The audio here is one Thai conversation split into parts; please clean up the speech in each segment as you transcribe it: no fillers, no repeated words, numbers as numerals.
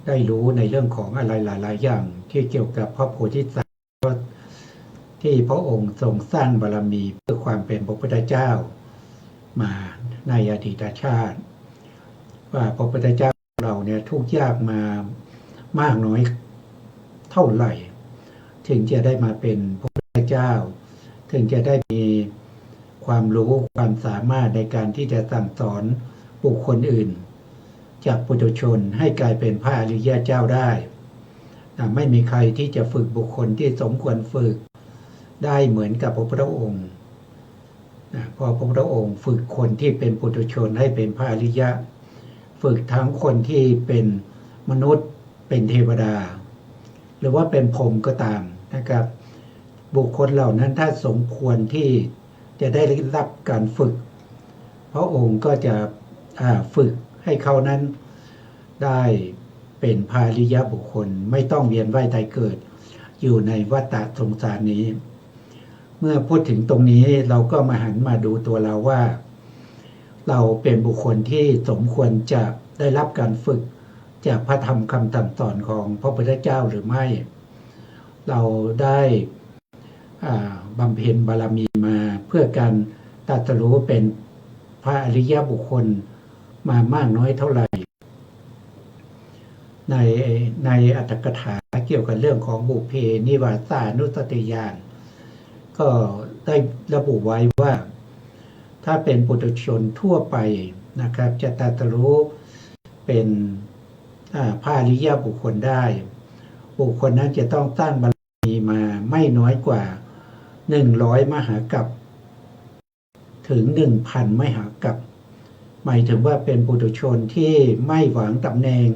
ได้รู้ในเรื่องของอะไรหลายๆอย่างที่เกี่ยวกับพระโพธิสัตว์ที่พระองค์ทรงสร้างบารมีเพื่อความเป็นพระพุทธเจ้ามาในอดีตชาติว่าพระพุทธเจ้าเราเนี่ยทุกข์ยากมามากน้อยเท่าไหร่ถึงจะได้มาเป็นพระพุทธเจ้าถึงจะได้มีความรู้ความสามารถในการที่จะสั่งสอนบุคคลอื่นจากปุถุชนให้กลายเป็นพระอริยเจ้าได้ไม่มีใครที่จะฝึกบุคคลที่สมควรฝึกได้เหมือนกับพระพุทธองค์พอพระพุทธองค์ฝึกคนที่เป็นปุถุชนให้เป็นพระอริยะฝึกทั้งคนที่เป็นมนุษย์เป็นเทวดาหรือว่าเป็นพรหมก็ตามนะครับบุคคลเหล่านั้นถ้าสมควรที่จะได้รับการฝึกพระองค์ก็จะฝึกให้เขานั้นได้เป็นพระอริยบุคคลไม่ต้องเวียนว่ายตายเกิดอยู่ในวัฏสงสารนี้เมื่อพูดถึงตรงนี้เราก็มาหันมาดูตัวเราว่าเราเป็นบุคคลที่สมควรจะได้รับการฝึกจากพระธรรมคำสั่งสอนของพระพุทธเจ้าหรือไม่เราได้บำเพ็ญบารมีมาเพื่อการตรัสรู้เป็นพระอริยบุคคลมามากน้อยเท่าไหร่ในอรรถกถาเกี่ยวกับเรื่องของบุพเพนิวาสานุสติญาณก็ได้ระบุไว้ว่าถ้าเป็นปุถุชนทั่วไปนะครับจะตรัสรู้เป็นพระอริยบุคคลได้บุคคลนั้นจะต้องสร้างบารมีมาไม่น้อยกว่า100 มหากัปถึง 1,000 มหากัปหมายถึงว่าเป็นปุถุชนที่ไม่หวังตำแหน่ง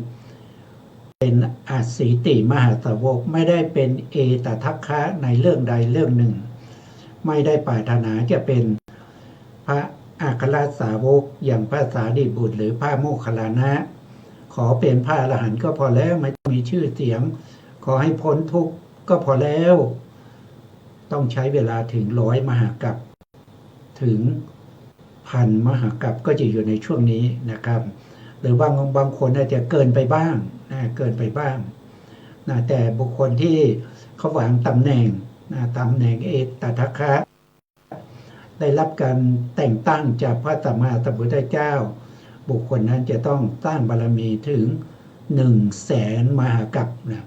เป็นอาสีติมหาสาวกไม่ได้เป็นเอตทัคคะในเรื่องใดเรื่องหนึ่งไม่ได้ปรารถนาจะเป็นพระอัครสาวกอย่างพระสารีบุตรหรือพระโมคคัลลานะขอเป็นพระอรหันต์ก็พอแล้วไม่ต้องมีชื่อเสียงขอให้พ้นทุกข์ก็พอแล้วต้องใช้เวลาถึง100 มหากัปถึง1,000 มหากัปก็จะอยู่ในช่วงนี้นะครับหรือบางคนอาจจะเกินไปบ้างเกินไปบ้างแต่บุคคลที่เขาหวังตำแหน่งตำแหน่งเอตทัคคะได้รับการแต่งตั้งจากพระสัมมาสัมพุทธเจ้าบุคคลนั้นจะต้องสร้างบารมีถึง100,000 มหากัปนะ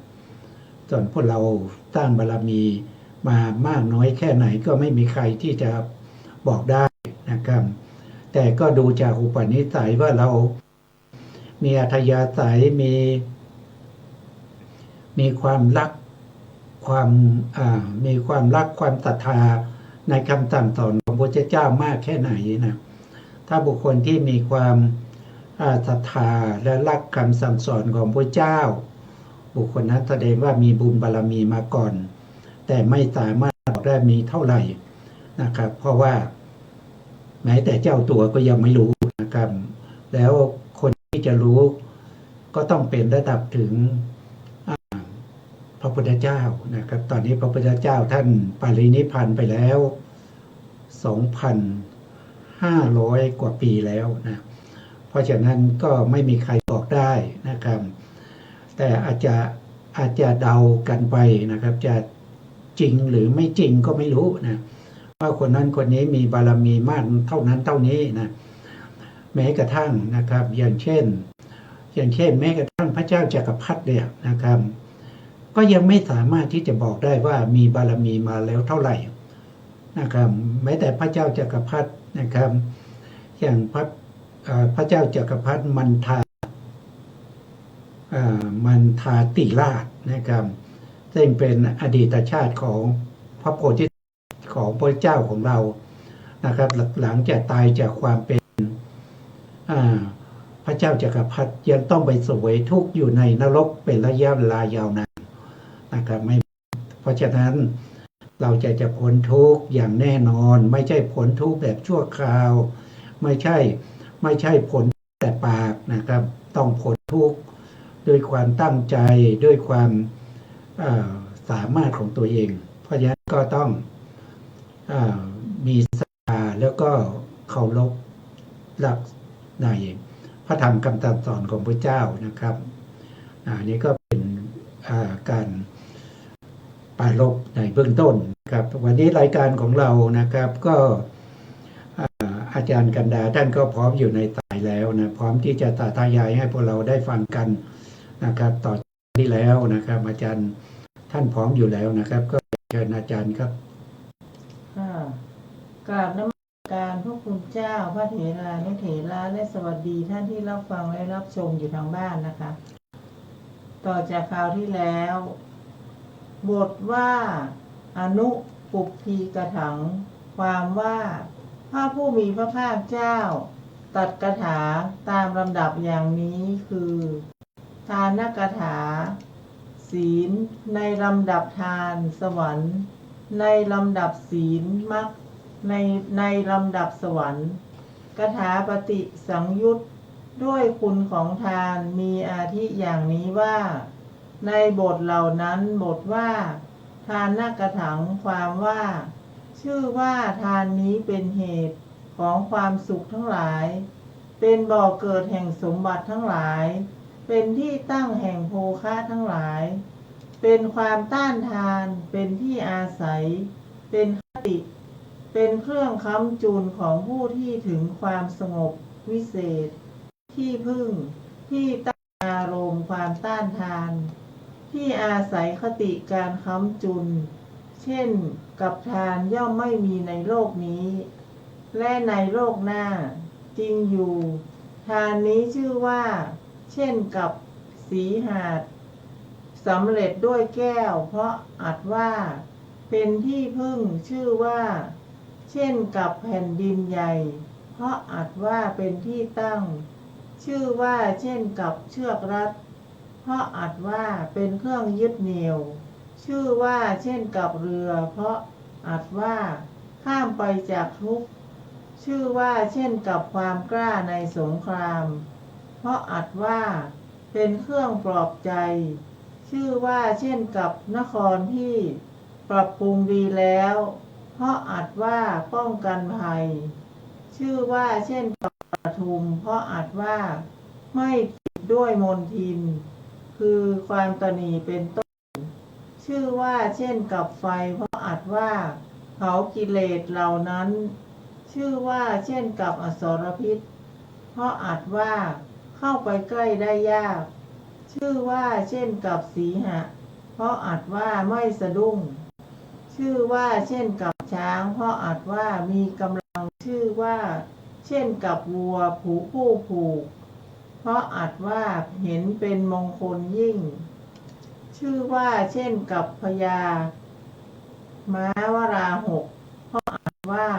ส่วนพวกเราสร้างบารมีมามากน้อยแค่ไหนก็ไม่มีใครที่จะบอกได้นะครับแต่ก็ดูจากอุปนิสัยว่าเรามีอัธยาศัยมีความรักมีความรักความศรัทธาในคำสั่งสอนของพระพุทธเจ้ามากแค่ไหนนะถ้าบุคคลที่มีความศรัทธาและรักคำสั่งสอนของพระเจ้าบุคคลนั้นแสดงว่ามีบุญบารมีมาก่อนแต่ไม่สามารถบอกได้มีเท่าไหร่นะครับเพราะว่าแม้แต่เจ้าตัวก็ยังไม่รู้นะครับแล้วคนที่จะรู้ก็ต้องเป็นระดับถึงพระพุทธเจ้านะครับตอนนี้พระพุทธเจ้าท่านปรินิพพานไปแล้ว 2,500 กว่าปีแล้วนะเพราะฉะนั้นก็ไม่มีใครบอกได้นะครับแต่อาจจะเดากันไปนะครับจะจริงหรือไม่จริงก็ไม่รู้นะว่าคนนั้นคนนี้มีบารมีมากเท่านั้นเท่านี้นะแม้กระทั่งนะครับอย่างเช่นแม้กระทั่งพระเจ้าจักรพรรดิเนี่ยนะครับก็ยังไม่สามารถที่จะบอกได้ว่ามีบารมีมาแล้วเท่าไหร่นะครับแม้แต่พระเจ้าจักรพรรดินะครับอย่างพระเจ้าจักรพรรดิมันทาติราชนะครับซึ่งเป็นอดีตชาติของพระโพธิสัตว์ของพระเจ้าของเรานะครับหลังจากตายจากความเป็นพระเจ้าจักรพรรดิยังต้องไปเสวยทุกข์อยู่ในนรกเป็นระยะเวลายาวนานนะครับเพราะฉะนั้นเราจะพ้นทุกข์อย่างแน่นอนไม่ใช่พ้นทุกข์แบบชั่วคราวไม่ใช่พ้นแต่ปากนะครับต้องพ้นทุกข์ด้วยความตั้งใจด้วยความสามารถของตัวเองเพราะฉะนั้นก็ต้องมีศรัทธาแล้วก็เคารพรักในพ พระธรรมคำสอนของพระเจ้านะครับนี่ก็เป็นการปรารภในเบื้องต้นครับวันนี้รายการของเรานะครับก็อาจารย์กันดาท่านก็พร้อมอยู่ในสายแล้วนะพร้อมที่จะสาธยายให้พวกเราได้ฟังกันนะครับต่อที่แล้วนะครับอาจารย์ท่านพร้อมอยู่แล้วนะครับก็เชิญอาจารย์ครับกราบนมัสการพระคุณเจ้าพระเถรานุเถระและสวัสดีท่านที่รับฟังและรับชมอยู่ทางบ้านนะคะต่อจากคราวที่แล้วบทว่าอนุปุพพีกถังความว่าพระผู้มีพระภาคเจ้าตรัสคาถาตามลำดับอย่างนี้คือทานกถาศีลในลำดับทานสวรรค์ในลำดับศีลมรรคในลำดับสวรรค์คาถาปฏิสังยุตด้วยคุณของทานมีอาทิอย่างนี้ว่าในบทเหล่านั้นบทว่าทานนกถังความว่าชื่อว่าทานนี้เป็นเหตุของความสุขทั้งหลายเป็นบ่อเกิดแห่งสมบัติทั้งหลายเป็นที่ตั้งแห่งโภคะทั้งหลายเป็นความต้านทานเป็นที่อาศัยเป็นคติเป็นเครื่องค้ำจุนของผู้ที่ถึงความสงบวิเศษที่พึ่งที่ตั้งอารมณ์ความต้านทานที่อาศัยคติการค้ำจุนเช่นกับทานย่อมไม่มีในโลกนี้และในโลกหน้าจริงอยู่ทานนี้ชื่อว่าเช่นกับสีหาดสำเร็จด้วยแก้วเพราะอัดว่าเป็นที่พึ่งชื่อว่าเช่นกับแผ่นดินใหญ่เพราะอัดว่าเป็นที่ตั้งชื่อว่าเช่นกับเชือกรัดเพราะอัดว่าเป็นเครื่องยึดเหนี่ยวชื่อว่าเช่นกับเรือเพราะอัดว่าข้ามไปจากทุกข์ชื่อว่าเช่นกับความกล้าในสงครามเพราะอัดว่าเป็นเครื่องปลอบใจชื่อว่าเช่นกับนครที่ปรับปรุงดีแล้วเพราะอัดว่าป้องกันภัยชื่อว่าเช่นกับปทุมเพราะอัดว่าไม่ติดด้วยมลทินคือความตณีเป็นต้นชื่อว่าเช่นกับไฟเพราะอัดว่าเผากิเลสเหล่านั้นชื่อว่าเช่นกับอสรพิษเพราะอัดว่าเข้าไปใกล้ได้ยากชื่อว่าเช่นกับสีหะเพราะอัดว่าไม่สะดุ้งชื่อว่าเช่นกับช้างเพราะอัดว่ามีกำลังชื่อว่าเช่นกับวัวผู้ผูกเพราะอัดว่าเห็นเป็นมงคลยิ่งชื่อว่าเช่นกับพญาม้าวราหกเพราะอัดว่า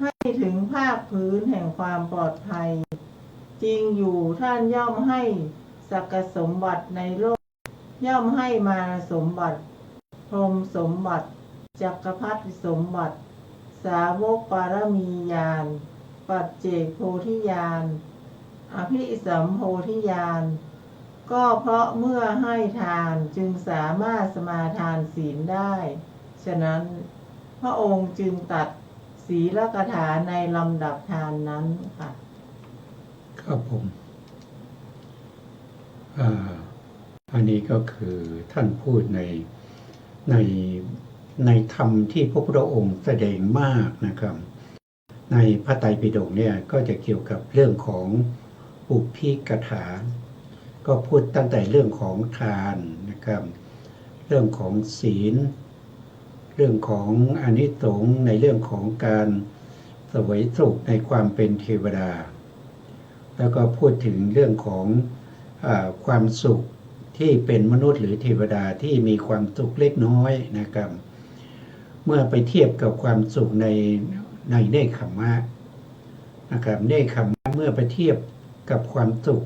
ให้ถึงภาคพื้นแห่งความปลอดภัยจริงอยู่ท่านย่อมให้สักสมบัติในโลกย่อมให้มาสมบัติพรหมสมบัติจักรพรรดิสมบัติสาวกปารมีญาณปัจเจกโพธิญาณอภิสัมโพธิญาณก็เพราะเมื่อให้ทานจึงสามารถสมาทานศีลได้ฉะนั้นพระองค์จึงตรัสศีลกถาในลำดับทานนั้นค่ะครับผมอันนี้ก็คือท่านพูดในธรรมที่พระพุทธองค์แสดงมากนะครับในพระไตรปิฎกเนี่ยก็จะเกี่ยวกับเรื่องของปุพพีกถาก็พูดตั้งแต่เรื่องของทานนะครับเรื่องของศีลเรื่องของอานิสงส์ในเรื่องของการเสวยสุขในความเป็นเทวดาแล้วก็พูดถึงเรื่องของความสุขที่เป็นมนุษย์หรือเทวดาที่มีความสุขเล็กน้อยนะครับเมื่อไปเทียบกับความสุขในเนคขมมะนะครับเนคขมมะเมื่อไปเทียบกับความสุข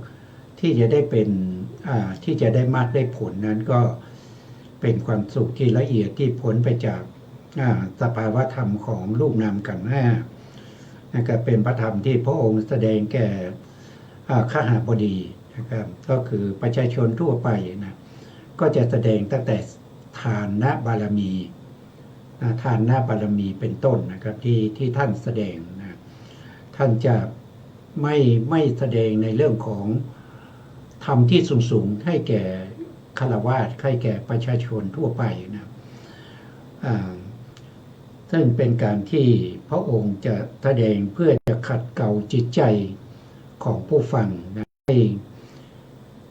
ที่จะได้เป็นที่จะได้มากได้ผลนั้นก็เป็นความสุขที่ละเอียดที่พ้นไปจากสภาวะธรรมของรูปนามขันธ์ห้านะครับเป็นพระธรรมที่พระองค์แสดงแก่ขหบดีนะครับก็คือประชาชนทั่วไปนะก็จะแสดงตั้งแต่ทานนะบารมีทานนะบารมีเป็นต้นนะครับที่ท่านแสดงนะท่านจะ ไม่แสดงในเรื่องของธรรมที่สูงให้แก่ฆราวาสให้แก่ประชาชนทั่วไปนะซึ่งเป็นการที่พระองค์จะแสดงเพื่อจะขัดเกลาจิตใจของผู้ฟังนะ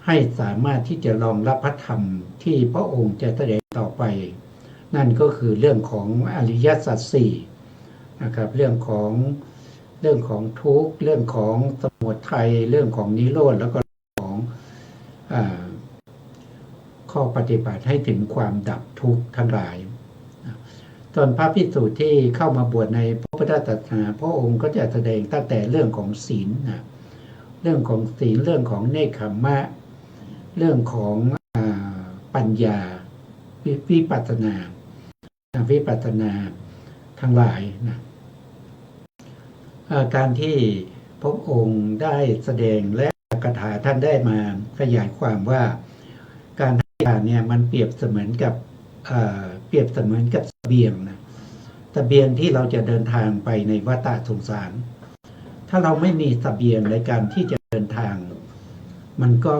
ให้สามารถที่จะรองรับพระธรรมที่พระองค์จะแสดงต่อไปนั่นก็คือเรื่องของอริยสัจสี่นะครับเรื่องของทุกข์เรื่องของสมุทัยเรื่องของนิโรธแล้วก็ของข้อปฏิบัติให้ถึงความดับทุกข์ทั้งหลายตอนพระภิกษุที่เข้ามาบวชในพระพุทธศาสนาพระองค์ก็จะแสดงตั้งแต่เรื่องของศีลนะเรื่องของศีลเรื่องของเนคขมมะเรื่องของปัญญาวิปัสสนาทั้งหลายนะการที่พระองค์ได้แสดงและคาถาท่านได้มาขยายความว่าการให้ทานเนี่ยมันเปรียบเสมือนกับเสบียงนะเสบียงที่เราจะเดินทางไปในวัฏสงสารถ้าเราไม่มีเสบียงในการที่จะเดินทางมันก็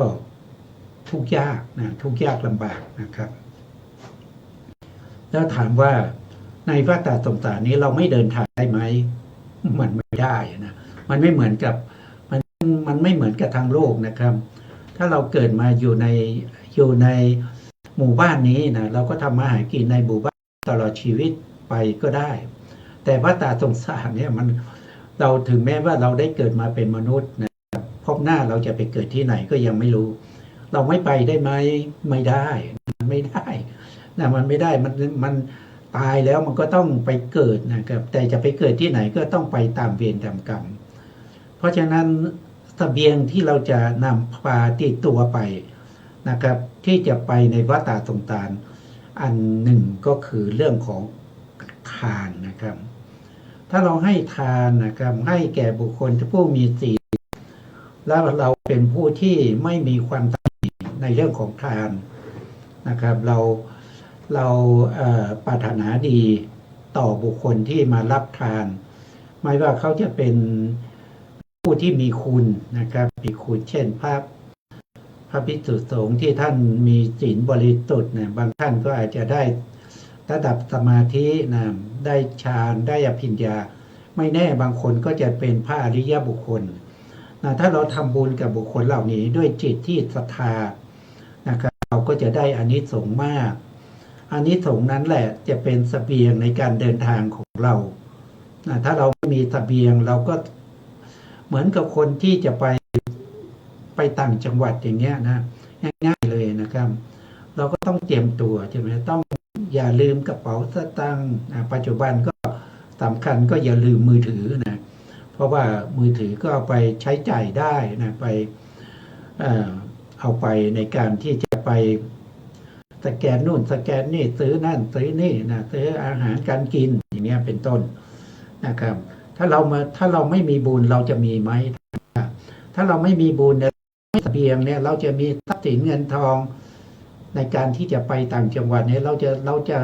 ทุกข์ยากนะทุกข์ยากลำบากนะครับแล้วถามว่าในวัฏสงสารนี้เราไม่เดินทางได้ไหมมันไม่ได้นะมันไม่เหมือนกับมันไม่เหมือนกับทางโลกนะครับถ้าเราเกิดมาอยู่ในหมู่บ้านนี้นะเราก็ทำมาหากินในหมู่บ้านตลอดชีวิตไปก็ได้แต่วัฏสงสารเนี่ยเราถึงแม้ว่าเราได้เกิดมาเป็นมนุษย์นะครับพบหน้าเราจะไปเกิดที่ไหนก็ยังไม่รู้เราไม่ไปได้ไหมไม่ได้นะมันไม่ได้มันตายแล้วมันก็ต้องไปเกิดนะครับแต่จะไปเกิดที่ไหนก็ต้องไปตามเวรตามกรรมเพราะฉะนั้นเสบียงที่เราจะนำพาติดตัวไปนะครับที่จะไปในวัฏสงสารอันหนึ่งก็คือเรื่องของทานนะครับถ้าเราให้ทานนะครับให้แก่บุคคลผู้มีศีลแล้วเราเป็นผู้ที่ไม่มีความตนีในเรื่องของทานนะครับเราปรารถนาดีต่อบุคคลที่มารับทานไม่ว่าเขาจะเป็นผู้ที่มีคุณนะครับมีคุณเช่นพระภิกษุสงฆ์ที่ท่านมีศีลบริสุทธิ์นะบางท่านก็อาจจะได้ระดับสมาธินะได้ฌานได้อภิญญาไม่แน่บางคนก็จะเป็นพระอริยบุคคลนะถ้าเราทำบุญกับบุคคลเหล่านี้ด้วยจิตที่ศรัทธานะครับเราก็จะได้อานิสงส์มากอานิสงส์นั้นแหละจะเป็นเสบียงในการเดินทางของเรานะถ้าเราไม่มีเสบียงเราก็เหมือนกับคนที่จะไปต่างจังหวัดอย่างเงี้ยนะง่ายๆเลยนะครับเราก็ต้องเตรียมตัวใช่ไหมต้องอย่าลืมกระเป๋าสตางค์ปัจจุบันก็สำคัญก็อย่าลืมมือถือนะเพราะว่ามือถือก็เอาไปใช้จ่ายได้นะไปเอาไปในการที่จะไปสแกนนู่นสแกนนี่ซื้อนั่นซื้อนี่นะซื้ออาหารการกินอย่างเงี้ยเป็นต้นนะครับถ้าเราไม่มีบุญเราจะมีไหมถ้าเราไม่มีบุญเนี่ยเสบียงเนี่ยเราจะมีทรัพย์สินเงินทองในการที่จะไปต่างจังหวัดเนี่ยเราจะ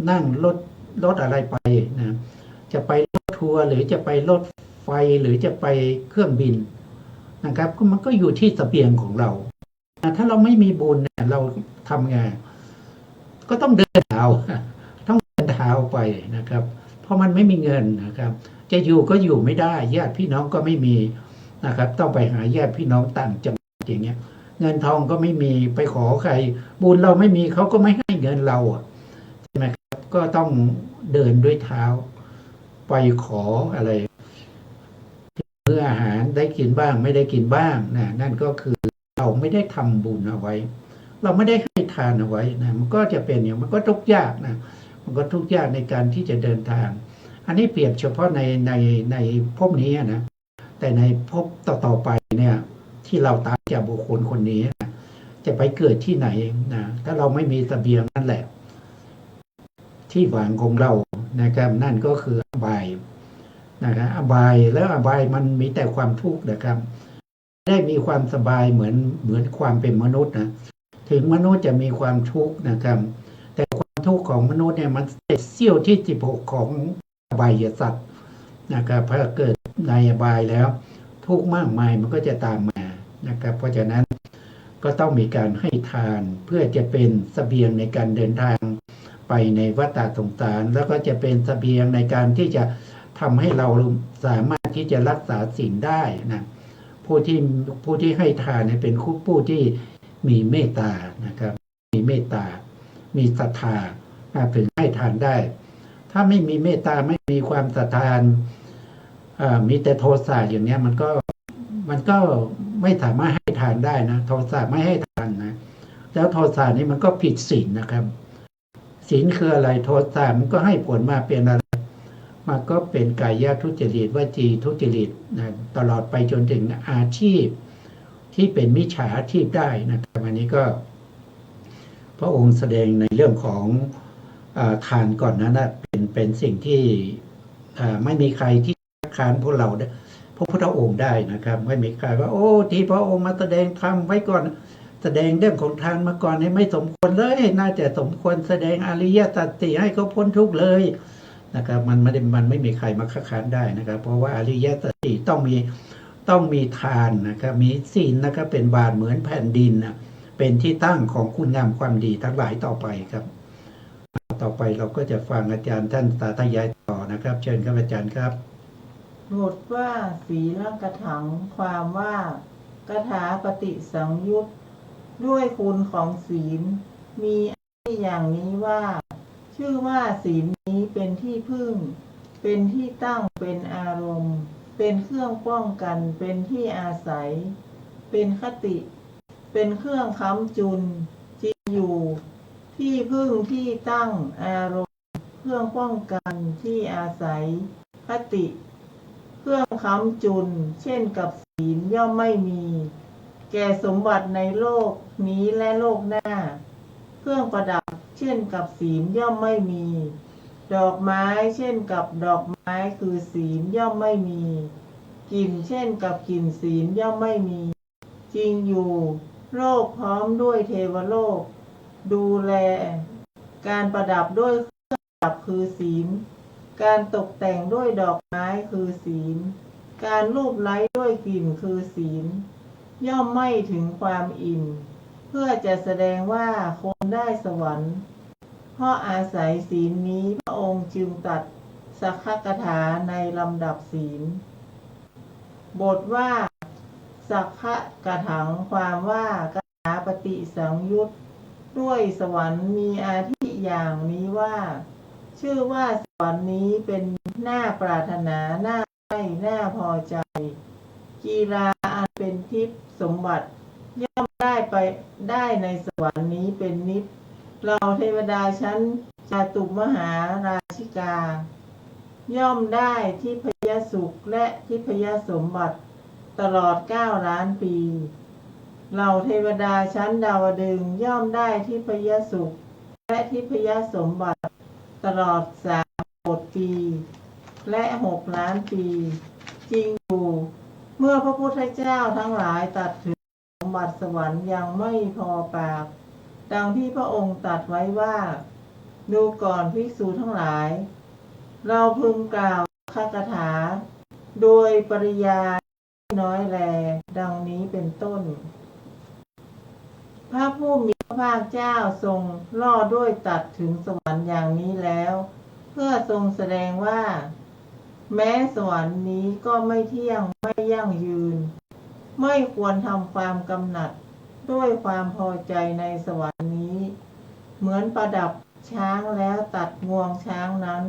นั่งรถอะไรไปนะจะไปรถทัวร์หรือจะไปรถไฟหรือจะไปเครื่องบินนะครับมันก็อยู่ที่เสบียงของเราถ้าเราไม่มีบุญเนี่ยเราทำไงก็ต้องเดินเท้าไปนะครับเพราะมันไม่มีเงินนะครับจะอยู่ก็อยู่ไม่ได้ญาติพี่น้องก็ไม่มีนะครับต้องไปหาญาติพี่น้องต่างจังหวัดอย่างเงี้ยเงินทองก็ไม่มีไปขอใครบุญเราไม่มีเขาก็ไม่ให้เงินเราใช่ไหมครับก็ต้องเดินด้วยเท้าไปขออะไรมื้ออาหารได้กินบ้างไม่ได้กินบ้างนะนั่นก็คือเราไม่ได้ทำบุญเอาไว้เราไม่ได้ให้ทานเอาไว้นะมันก็จะเป็นอย่างมันก็ทุกข์ยากนะมันก็ทุกข์ยากในการที่จะเดินทางอันนี้เปรียบเฉพาะในภพนี้นะแต่ในภพต่อไปเนี่ยที่เราตามจากบุคคลคนนี้นะจะไปเกิดที่ไหนนะถ้าเราไม่มีเสบียงนั่นแหละที่หวังของเรานะครับนั่นก็คืออบายนะครับอบายแล้วอบายมันมีแต่ความทุกข์นะครับได้มีความสบายเหมือนความเป็นมนุษย์นะถึงมนุษย์จะมีความทุกข์นะครับแต่ความทุกข์ของมนุษย์เนี่ยมันเสี้ยวที่16ของอบายสัตว์นะครับพอเกิดในอบายแล้ว ทุกข์มากมายมันก็จะตามมานะครับ เพราะฉะนั้นก็ต้องมีการให้ทานเพื่อจะเป็นเสบียงในการเดินทางไปในวัฏสงสารแล้วก็จะเป็นเสบียงในการที่จะทำให้เราสามารถที่จะรักษาศีลได้นะผู้ที่ให้ทานเนี่ยเป็นผู้ที่มีเมตตานะครับ มีเมตตา มีศรัทธาถึงให้ทานได้ ถ้าไม่มีเมตตาไม่มีความศรัทธามีแต่โทสะอย่างเนี้ยมันก็ไม่สามารถให้ทานได้นะโทสะไม่ให้ทานนะแล้วโทสะนี่มันก็ผิดศีลนะครับศีลคืออะไรโทสะมันก็ให้ผลมาเป็นอะไรมันก็เป็นกายทุจริตวจีทุจริตนะตลอดไปจนถึงอาชีพที่เป็นมิจฉาชีพได้นะครับอันนี้ก็พระองค์แสดงในเรื่องของทานก่อนนั้นนะเป็นสิ่งที่ไม่มีใครที่ค้านพวกเราพระพุทธองค์ได้นะครับไม่มีใครว่าโอ้ที่พระองค์มาแสดงธรรมไว้ก่อนแสดงเรื่องของทานมาก่อนไม่สมควรเลยน่าจะสมควรแสดงอริยสัจสี่ให้เขาพ้นทุกข์เลยนะครับมันไม่มีใครมาค้านได้นะครับเพราะว่าอริยสัจสี่ต้องมีทานนะครับมีศีลนะครับเป็นบาทเหมือนแผ่นดินนะเป็นที่ตั้งของคุณงามความดีทั้งหลายต่อไปครับต่อไปเราก็จะฟังอาจารย์ท่านสาธยายต่อนะครับเชิญครับอาจารย์ครับบทว่าศีลกถังความว่ากถาปฏิสังยุตด้วยคุณของศีลมีอย่างนี้ว่าชื่อว่าศีลนี้เป็นที่พึ่งเป็นที่ตั้งเป็นอารมณ์เป็นเครื่องป้องกันเป็นที่อาศัยเป็นคติเป็นเครื่องค้ำจุนจริงอยู่ที่พึ่งที่ตั้งอารมณ์เครื่องป้องกันที่อาศัยคติเครื่องค้ำจุนเช่นกับศีลย่อมไม่มีแก่สมบัติในโลกนี้และโลกหน้าเครื่องประดับเช่นกับศีลย่อมไม่มีดอกไม้เช่นกับดอกไม้คือศีลย่อมไม่มีกลิ่นเช่นกับกลิ่นศีลย่อมไม่มีจริงอยู่โลกพร้อมด้วยเทวโลกดูแลการประดับด้วยเครื่องประดับคือศีลการตกแต่งด้วยดอกไม้คือศีลการลูบไล้ด้วยกลิ่นคือศีลย่อมไม่ถึงความอิ่มเพื่อจะแสดงว่าคนได้สวรรค์เพราะอาศัยศีลนี้พระองค์จึงตรัสสักขกถาในลำดับศีลบทว่าสักขกถังความว่ากถาปฏิสังยุตด้วยสวรรค์มีอาทิอย่างนี้ว่าชื่อว่าสวรรค์นี้เป็นหน้าปรารถนาหน้าใกล้หน้าพอใจกีฬาอันเป็นทิพย์สมบัติย่อมได้ในสวรรค์นี้เป็นนิจเราเทวดาชั้นจาตุมหาราชิกาย่อมได้ทิพยสุขและทิพยสมบัติตลอด9 ล้านปีเราเทวดาชั้นดาวดึงส์ย่อมได้ทิพยสุขและทิพยสมบัติตลอด3 ปีและ6 ล้านปีจริงอยู่เมื่อพระพุทธเจ้าทั้งหลายตรัสถึงสมบัติสวรรค์ยังไม่พอปากดังที่พระองค์ตรัสไว้ว่าดูก่อนภิกษุทั้งหลายเราพึงกล่าวคาถาโดยปริยายน้อยแลดังนี้เป็นต้นพระผู้มีพระภาคเจ้าทรงล่อด้วยตรัสถึงสวรรค์อย่างนี้แล้วเพื่อทรงแสดงว่าแม้สวรรค์นี้ก็ไม่เที่ยงไม่ยั่งยืนไม่ควรทำความกำหนัดด้วยความพอใจในสวรรค์นี้เหมือนประดับช้างแล้วตัดงวงช้างนั้น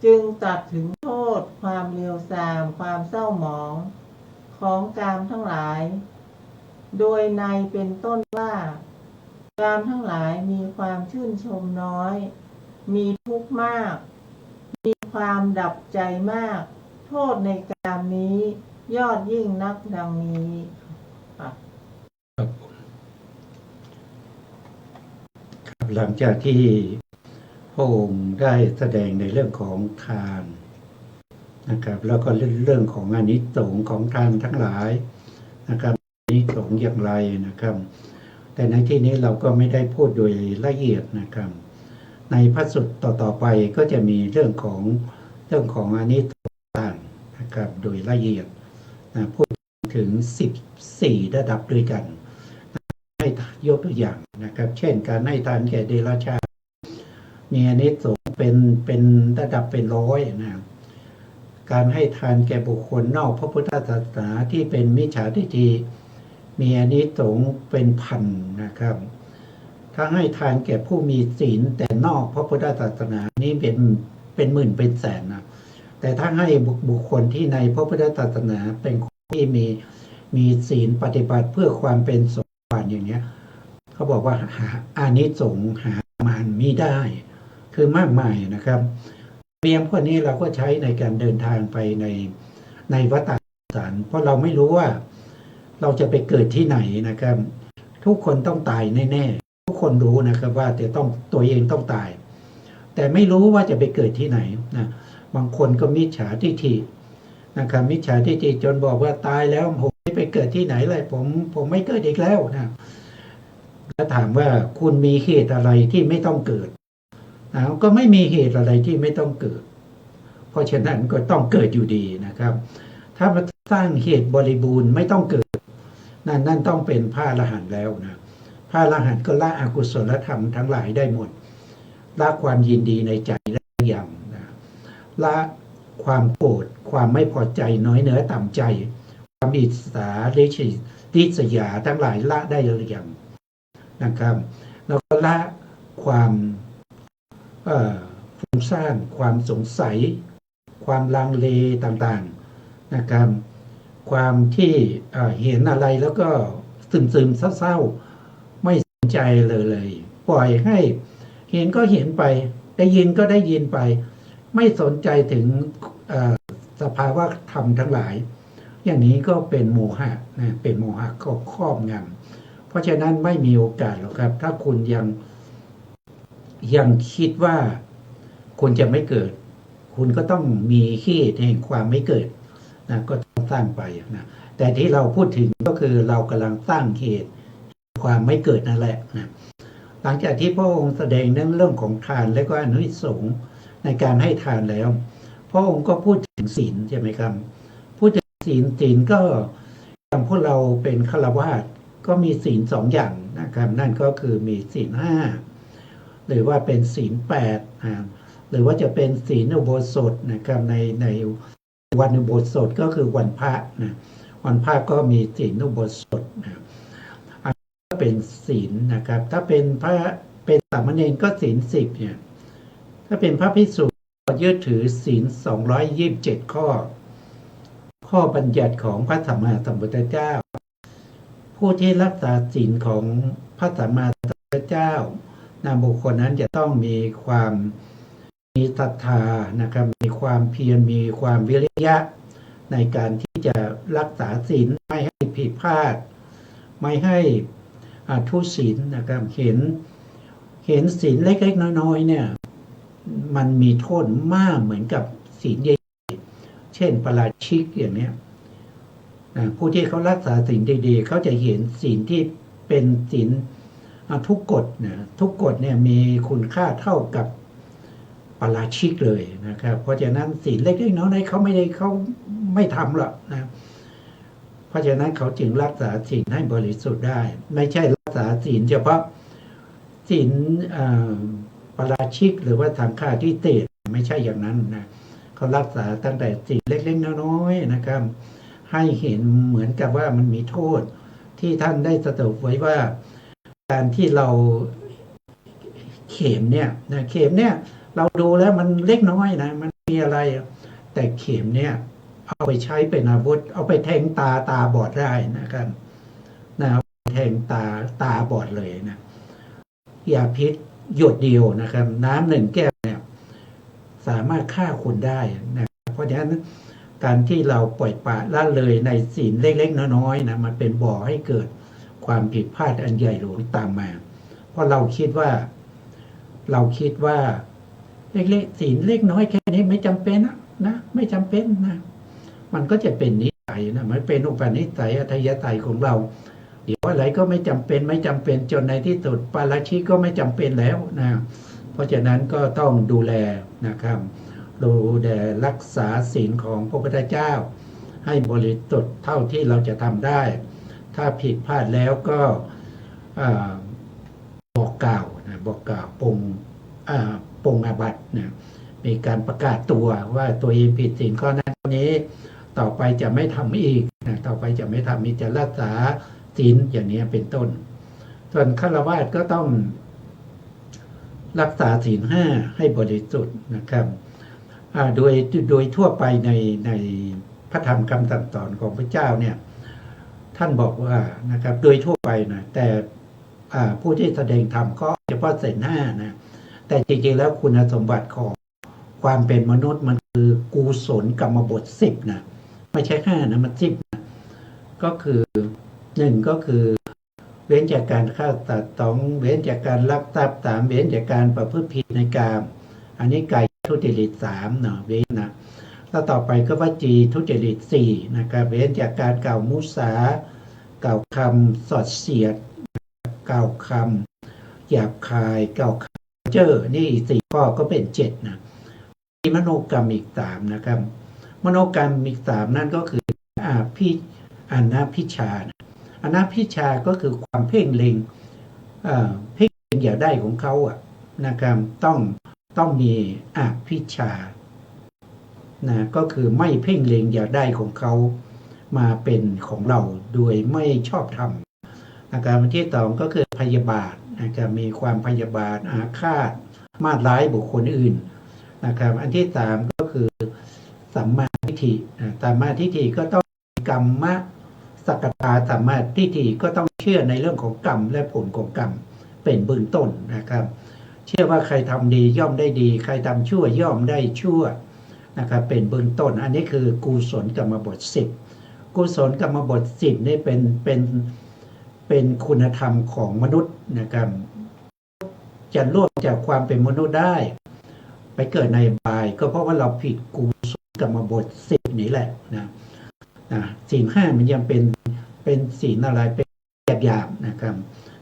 จึงตรัสถึงโทษความเลวทรามความเศร้าหมองของกามทั้งหลายโดยในเป็นต้นว่ากามทั้งหลายมีความชื่นชมน้อยมีทุกข์มากมีความดับใจมากโทษในกามนี้ยอดยิ่งนักดังนี้ครับหลังจากที่พระองค์ได้แสดงในเรื่องของทานนะครับแล้วก็เรื่องของอานิสงส์ของทานทั้งหลายนะครับอานิสงส์อย่างไรนะครับแต่ในที่นี้เราก็ไม่ได้พูดโดยละเอียดนะครับในพระสูตรต่อไปก็จะมีเรื่องของอานิสงส์ต่างนะครับโดยละเอียด พูดถึง14ระดับด้วยกันให้ยกตัวอย่างนะครับเช่นการให้ทานแก่เดรัจฉานมีอานิสงส์เป็นระดับเป็นร้อยนะการให้ทานแก่บุคคลนอกพระพุทธศาสนาที่เป็นมิจฉาทิฏฐิมีอานิสงส์เป็นพันนะครับถ้าให้ทานแก่ผู้มีศีลแต่นอกพระพุทธศาสนานี้เป็นหมื่นเป็นแสนนะแต่ถ้าให้บุคคลที่ในพระพุทธศาสนาเป็นคนที่มีศีลปฏิบัติเพื่อความเป็นสมบัติอย่างเนี้ยเขาบอกว่าหาอานิสงส์หามันมิได้คือมากมายนะครับเพียงพวกนี้เราก็ใช้ในการเดินทางไปในวัฏฏะสงสารเพราะเราไม่รู้ว่าเราจะไปเกิดที่ไหนนะครับ ทุกคนต้องตายแน่ๆทุกคนรู้นะครับว่าตัวเองต้องตาย แต่ไม่รู้ว่าจะไปเกิดที่ไหนนะบางคนก็มิจฉาทิฏฐินะครับมิจฉาทิฏฐิจนบอกว่าตายแล้วผมไม่ไปเกิดที่ไหนเลยผมไม่เกิดอีกแล้วนะแล้วถามว่าคุณมีเหตุอะไรที่ไม่ต้องเกิดก็ไม่มีเหตุอะไรที่ไม่ต้องเกิดเพราะฉะนั้นก็ต้องเกิดอยู่ดีนะครับถ้ามาสร้างเหตุบริบูรณ์ไม่ต้องเกิดนั่นต้องเป็นพระอรหันต์แล้วนะพระอรหันต์ก็ละอกุศลธรรมทั้งหลายได้หมดละความยินดีในใจได้อย่างนะละความโกรธความไม่พอใจน้อยเนื้อต่ำใจความอิจฉาริษยาทั้งหลายละได้อย่างนะครับแล้วก็ละความฟุ้งซ่านความสงสัยความลังเลต่างๆนะครับความที่เห็นอะไรแล้วก็ซึมเศร้าๆไม่สนใจเลยปล่อยให้เห็นก็เห็นไปได้ยินก็ได้ยินไปไม่สนใจถึงสภาวะธรรมทั้งหลายอย่างนี้ก็เป็นโมหะนะเป็นโมหะก็ครอบงำเพราะฉะนั้นไม่มีโอกาสหรอกครับถ้าคุณยังคิดว่าคุณจะไม่เกิดคุณก็ต้องมีเหตุแห่งความไม่เกิดนะก็ต้องสร้างไปนะแต่ที่เราพูดถึงก็คือเรากำลังสร้างเหตุความไม่เกิดนั่นแหละนะหลังจากที่พระองค์แสดงเรื่องของทานและก็อานิสงส์ในการให้ทานแล้วพระองค์ก็พูดถึงศีลใช่ไหมครับพูดถึงศีลก็อย่างพวกเราเป็นฆราวาสก็มีศีล2อย่างนะครับนั่นก็คือมีศีล5หรือว่าเป็นศีล8หรือว่าจะเป็นศีลอุโบสถนะครับในวันอุโบสถก็คือวันพระนะวันพระก็มีศีลอุโบสถนะอันนี้ก็เป็นศีลนะครับถ้าเป็นสามเณรก็ศีล10เนี่ยถ้าเป็นพระภิกษุก็ยึดถือศีล227ข้อบัญญัติของพระสัมมาสัมพุทธเจ้าผู้ที่รักษาศีลของพระสัมมาสัมพุทธเจ้าบุคคลนั้นจะต้องมีความมีศรัทธานะครับมีความเพียรมีความวิริยะในการที่จะรักษาศีลไม่ให้ผิดพลาดไม่ให้ทุศีลนะครับเห็นศีลเล็กๆน้อยๆเนี่ยมันมีโทษมากเหมือนกับศีลใหญ่เช่นปาราชิกอย่างเนี้ยผู้ที่เขารักษาศีลดีๆเขาจะเห็นศีลที่เป็นศีลทุกกฎนะทุกกฎเนี่ยมีคุณค่าเท่ากับปาราชิกเลยนะครับเพราะฉะนั้นศีลเล็กๆน้อยๆเขาไม่ทำหรอกนะเพราะฉะนั้นเขาจึงรักษาศีลให้บริสุทธิ์ได้ไม่ใช่รักษาศีลเฉพาะศีลปาราชิกหรือว่าสังฆาทิเตศไม่ใช่อย่างนั้นนะเขารักษาตั้งแต่ศีลเล็กๆน้อยๆนะครับให้เห็นเหมือนกับว่ามันมีโทษที่ท่านได้สรุปไว้ว่าการที่เราเข็มเนี่ยเราดูแล้วมันเล็กน้อยนะมันมีอะไรแต่เข็มเนี่ยเอาไปใช้เป็นอาวุธเอาไปแทงตาบอดได้นะครับแทงตาบอดเลยนะยาพิษหยดเดียวนะครับน้ำ1 แก้วเนี่ยสามารถฆ่าคนได้นะเพราะฉะนั้นการที่เราปล่อยปละละเลยในศีลเล็กๆน้อยๆนะมันเป็นบ่อให้เกิดความผิดพลาดอันใหญ่หลวงตามมาเพราะเราคิดว่าเล็กๆศีลเล็กน้อยแค่นี้ไม่จำเป็นนะไม่จำเป็นนะมันก็จะเป็นนิสัยนะมันเป็นอุปนิสัยอัธยาศัยของเราเดี๋ยวอะไรก็ไม่จำเป็นจนในที่สุดปาราชิกก็ไม่จำเป็นแล้วนะเพราะฉะนั้นก็ต้องดูแลนะครับดูแลรักษาศีลของพระพุทธเจ้า ให้บริสุทธิ์เท่าที่เราจะทำได้ ถ้าผิดพลาดแล้วก็บอกกล่าวนะบอกกล่าวปรงอาบัตินะมีการประกาศตัวว่าตัวเองผิดศีลข้อนั้นข้อนี้ต่อไปจะไม่ทำอีกนะต่อไปจะไม่ทำอีกจะรักษาศีลอย่างนี้เป็นต้น ส่วนฆราวาสก็ต้องรักษาศีลห้าให้บริสุทธิ์นะครับโดยทั่วไปในพระธรรมคำสั่งสอนของพระเจ้าเนี่ยท่านบอกว่านะครับโดยทั่วไปนะแต่ผู้ที่แสดงธรรมก็เฉพาะศีลห้านะแต่จริงๆแล้วคุณสมบัติของความเป็นมนุษย์มันคือกุศลกรรมบท10นะไม่ใช่5นะมัน10นะก็คือ1ก็คือเว้นจากการฆ่าสัตว์2เว้นจากการลักทรัพย์3เว้นจากการประพฤติผิดในกามอันนี้กายทุจริต3เนาะเว้นนะแล้วต่อไปก็วจีทุจริต4นะครับเว้นจากการกล่าวมุสากล่าวคำสอดเสียดกล่าวคำหยาบคายกล่าวคำเจ้อนี่4ข้อก็เป็น7นะมีมโนกรรมอีก3นะครับมโนกรรมอีก3นั่นก็คืออนาพิชาอนาพิชาก็คือความเพ่งเล็งเพ่งเล็งอยากได้ของเขาอ่ะนะครับต้องมีอภิชานะก็คือไม่เพ่งเล็งอยากได้ของเขามาเป็นของเราโดยไม่ชอบธรรมนะครับอันที่2ก็คือพยาบาทนะครับมีความพยาบาทอาฆาตมาดร้ายบุคคลอื่นนะครับอันที่3ก็คือสัมมาทิฏฐิสัมมาทิฏฐิก็ต้องกรรมสักตาสัมมาทิฏฐิก็ต้องเชื่อในเรื่องของกรรมและผลของกรรมเป็นเบื้องต้นนะครับเชื่อว่าใครทำดีย่อมได้ดีใครทำชั่วย่อมได้ชั่วนะครับเป็นเบื้องต้นอันนี้คือกุศลกรรมบท10กุศลกรรมบท10นี่เป็นคุณธรรมของมนุษย์นะครับจะล่วงจากความเป็นมนุษย์ได้ไปเกิดในอบายก็เพราะว่าเราผิดกุศลกรรมบท10นี้แหละนะศีล5มันยังเป็นศีลอะไรเป็นหยาบๆนะครับ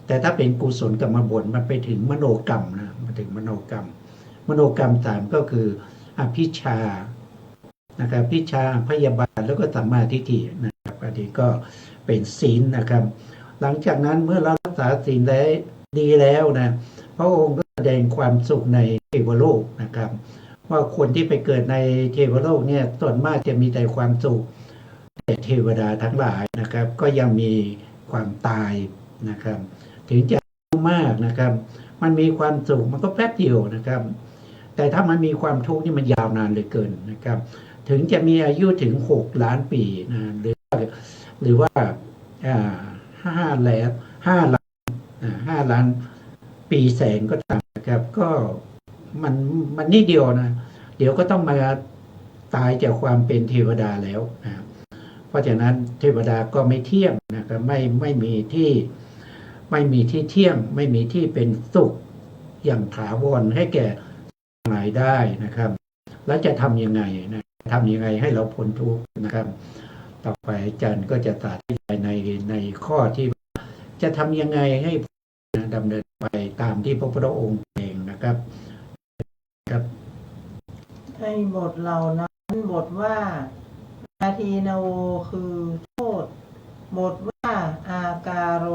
แต่ถ้าเป็นกุศลกรรมบทมันไปถึงมโนกรรมนะมาถึงมโนกรรม3ก็คืออภิชานะครับพิชาพยาบาทแล้วก็สัมมาทิฏฐินะครับอันนี้ก็เป็นศีลนะครับหลังจากนั้นเมื่อเรารักษาศีลได้ดีแล้วนะพระองค์ก็แสดงความสุขในเทวโลกนะครับว่าคนที่ไปเกิดในเทวโลกเนี่ยส่วนมากจะมีแต่ความสุขแต่เทวดาทั้งหลายนะครับก็ยังมีความตายนะครับถึงจะมากนะครับมันมีความสุขมันก็แป๊บเดียวนะครับแต่ถ้ามันมีความทุกข์นี่มันยาวนานเหลือเกินนะครับถึงจะมีอายุถึง6 ล้านปีนะหรือว่า5 ล้านปีแสงก็ตามนะครับก็มันนิดเดียวนะเดี๋ยวก็ต้องมาตายจากความเป็นเทวดาแล้วนะเพราะฉะนั้นเทวดาก็ไม่เที่ยงนะครับไม่มีที่เที่ยงไม่มีที่เป็นสุขอย่างถาวรให้แก่หลายได้นะครับแล้วจะทำยังไงให้เราพ้นทุกข์นะครับต่อไปอาจารย์ก็จะสาธิตในข้อที่จะทำยังไงให้ดำเนินไปตามที่พระพุทธองค์เองนะครับในบทเหล่านั้นบทว่านาทีนาโวคือโทษบทว่าอาการโร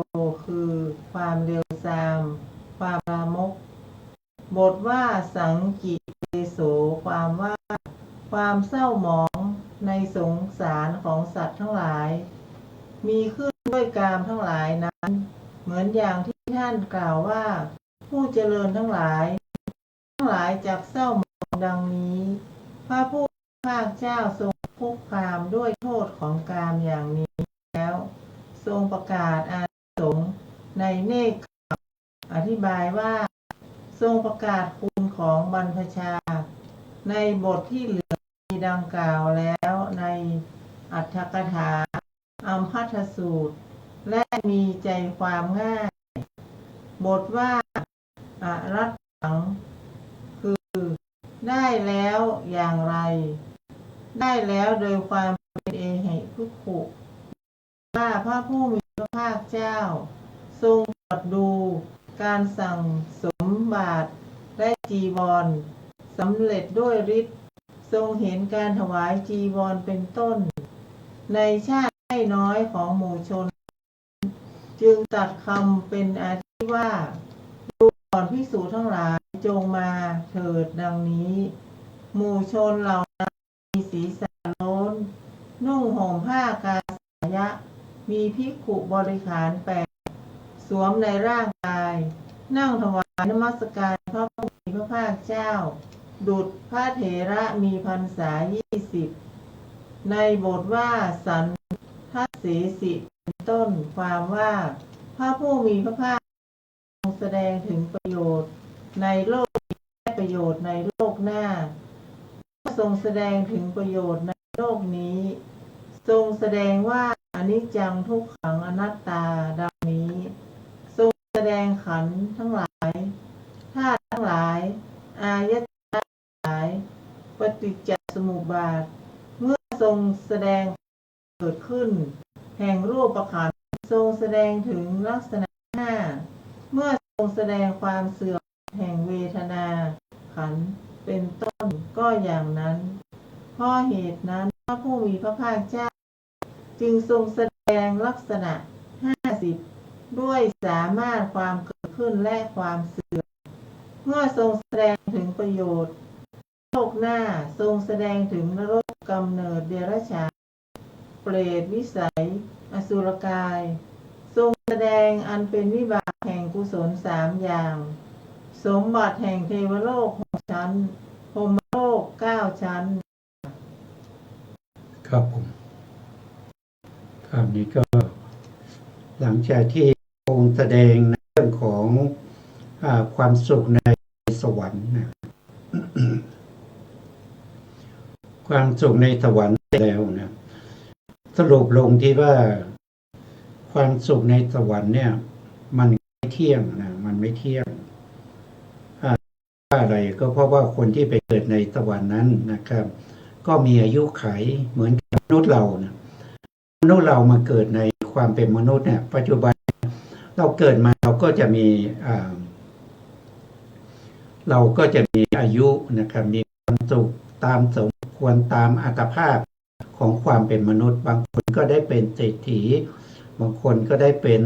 คือความเร็วทรามความลามกบทว่าสังกิเตโสความว่าความเศร้าหมองในสงสารของสัตว์ทั้งหลายมีขึ้นด้วยกามทั้งหลายนั้นเหมือนอย่างที่ท่านกล่าวว่าผู้เจริญทั้งหลายจากเศร้าหมองดังนี้พระผู้ภาคเจ้าทรงคุกคามด้วยโทษของกามอย่างนี้แล้วทรงประกาศอานิสงส์ในเนกขอธิบายว่าทรงประกาศคุณของบรรพชาในบทที่เหลือมีดังกล่าวแล้วในอัตถกถาอัมภัทสูตรและมีใจความง่ายบทว่าอรัตถังคือได้แล้วอย่างไรได้แล้วโดยความเป็นเอหิภิกขุว่าพระผู้มีพระภาคเจ้าทรงตรวจดูการสั่งสมบาตรและจีวรสำเร็จด้วยฤทธิ์ทรงเห็นการถวายจีวรเป็นต้น ในชาติไม่น้อยของหมู่ชน จึงตัดคำเป็นอาทิว่าดูก่อนภิกษุทั้งหลายจงมาเถิดดังนี้ หมู่ชนเหล่านั้นมีศีรษะโล้นนุ่งห่มผ้ากาสายะมีภิกขุบริขาร8สวมในร่างกาย นั่งถวายนมัสการพระผู้มีพระภาคเจ้า ดุจพระเถระมีพรรษา20ในบทว่าสันทัสเสสิเป็นต้นความว่าพระผู้มีพระภาคทรงแสดงถึงประโยชน์ในโลกนี้และประโยชน์ในโลกหน้าทรงแสดงถึงประโยชน์ในโลกนี้ทรงแสดงว่าอนิจจังทุกขังอนัตตาดังนี้ทรงแสดงขันธ์ทั้งหลายธาตุทั้งหลายอายตนะทั้งหลายปฏิจจสมุปบาทเมื่อทรงแสดงเกิดขึ้นแห่งรูปขันธ์ทรงแสดงถึงลักษณะ5เมื่อทรงแสดงความเสื่อมแห่งเวทนาขันธ์เป็นต้นก็อย่างนั้นเพราะเหตุนั้นพระผู้มีพระภาคเจ้าจึงทรงแสดงลักษณะ50ด้วยสามารถความเกิดขึ้นและความเสื่อมเมื่อทรงแสดงถึงประโยชน์โลกหน้าทรงแสดงถึงนรกกำเนิดเดรัจฉานเปรตวิสัยอสุรกายทรงแสดงอันเป็นวิบากแห่งกุศล3อย่างสมบัติแห่งเทวโลก6ชั้นพรหมโลก9ชั้นครับผมคำนี้ก็หลังจากที่องค์แสดงในเรื่องของความสุขในสวรรค์นะ ความสุขในสวรรค์แล้วนะสรุปลงที่ว่าความสุขในสวรรค์เนี่ยมันไม่เที่ยงนะมันไม่เที่ยงอะไรก็เพราะว่าคนที่ไปเกิดในสวรรค์นั้นนะครับก็มีอายุขัยเหมือนกับมนุษย์เรานะมนุษย์เรามาเกิดในความเป็นมนุษย์เนี่ยปัจจุบันเราเกิดมาเราก็จะมีอายุนะครับมีความสุขตามสมควรตามอัตภาพของความเป็นมนุษย์บางคนก็ได้เป็นเศรษฐีบางคนก็ได้เป็น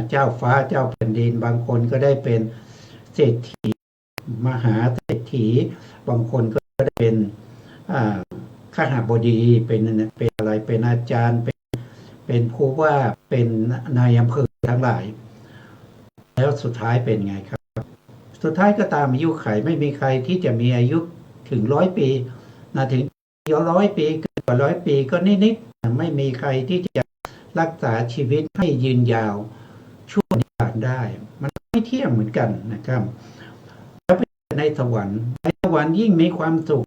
เจ้าฟ้าเจ้าแผ่นดินบางคนก็ได้เป็นเศรษฐีมหาเศรษฐีบางคนก็ได้เป็นข้าหบดีเป็นอะไรเป็นอาจารย์เป็นผู้ว่าเป็นนายอำเภอทั้งหลายแล้วสุดท้ายเป็นไงครับสุดท้ายก็ตามอายุขัยไม่มีใครที่จะมีอายุถึง100 ปีนะถึง100 ปีเกินกว่า100 ปีก็นิดๆไม่มีใครที่จะรักษาชีวิตให้ยืนยาวชั่วนิรันดร์ได้มันไม่เที่ยงเหมือนกันนะครับแล้วในสวรรค์ยิ่งมีความสุข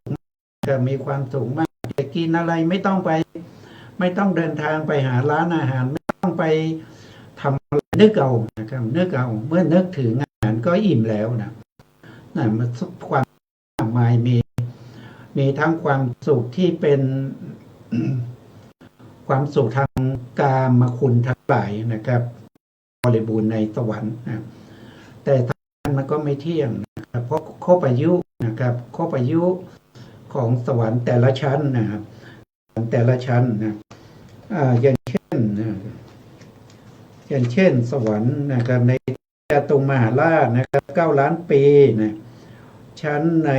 จะมีความสุขมากจะกินอะไรไม่ต้องเดินทางไปหาร้านอาหารไม่ต้องไปทำนึกเอานะครับนึกเอาเมื่อนึกถึงอาหารก็อิ่มแล้วนะมันความหมายมีทั้งความสุขที่เป็น ความสุขทางกามคุณทั้งหลายนะครับบริบูรณ์ในสวรรค์นะแต่ทั้งนั้นมันก็ไม่เที่ยงนะครับเพราะครบอายุนะครับครบอายุของสวรรค์แต่ละชั้นนะครับแต่ละชั้นนะอย่างเช่นสวรรค์นะครับในจตุมหาราชนะครับ9 ล้านปีนะชั้นใน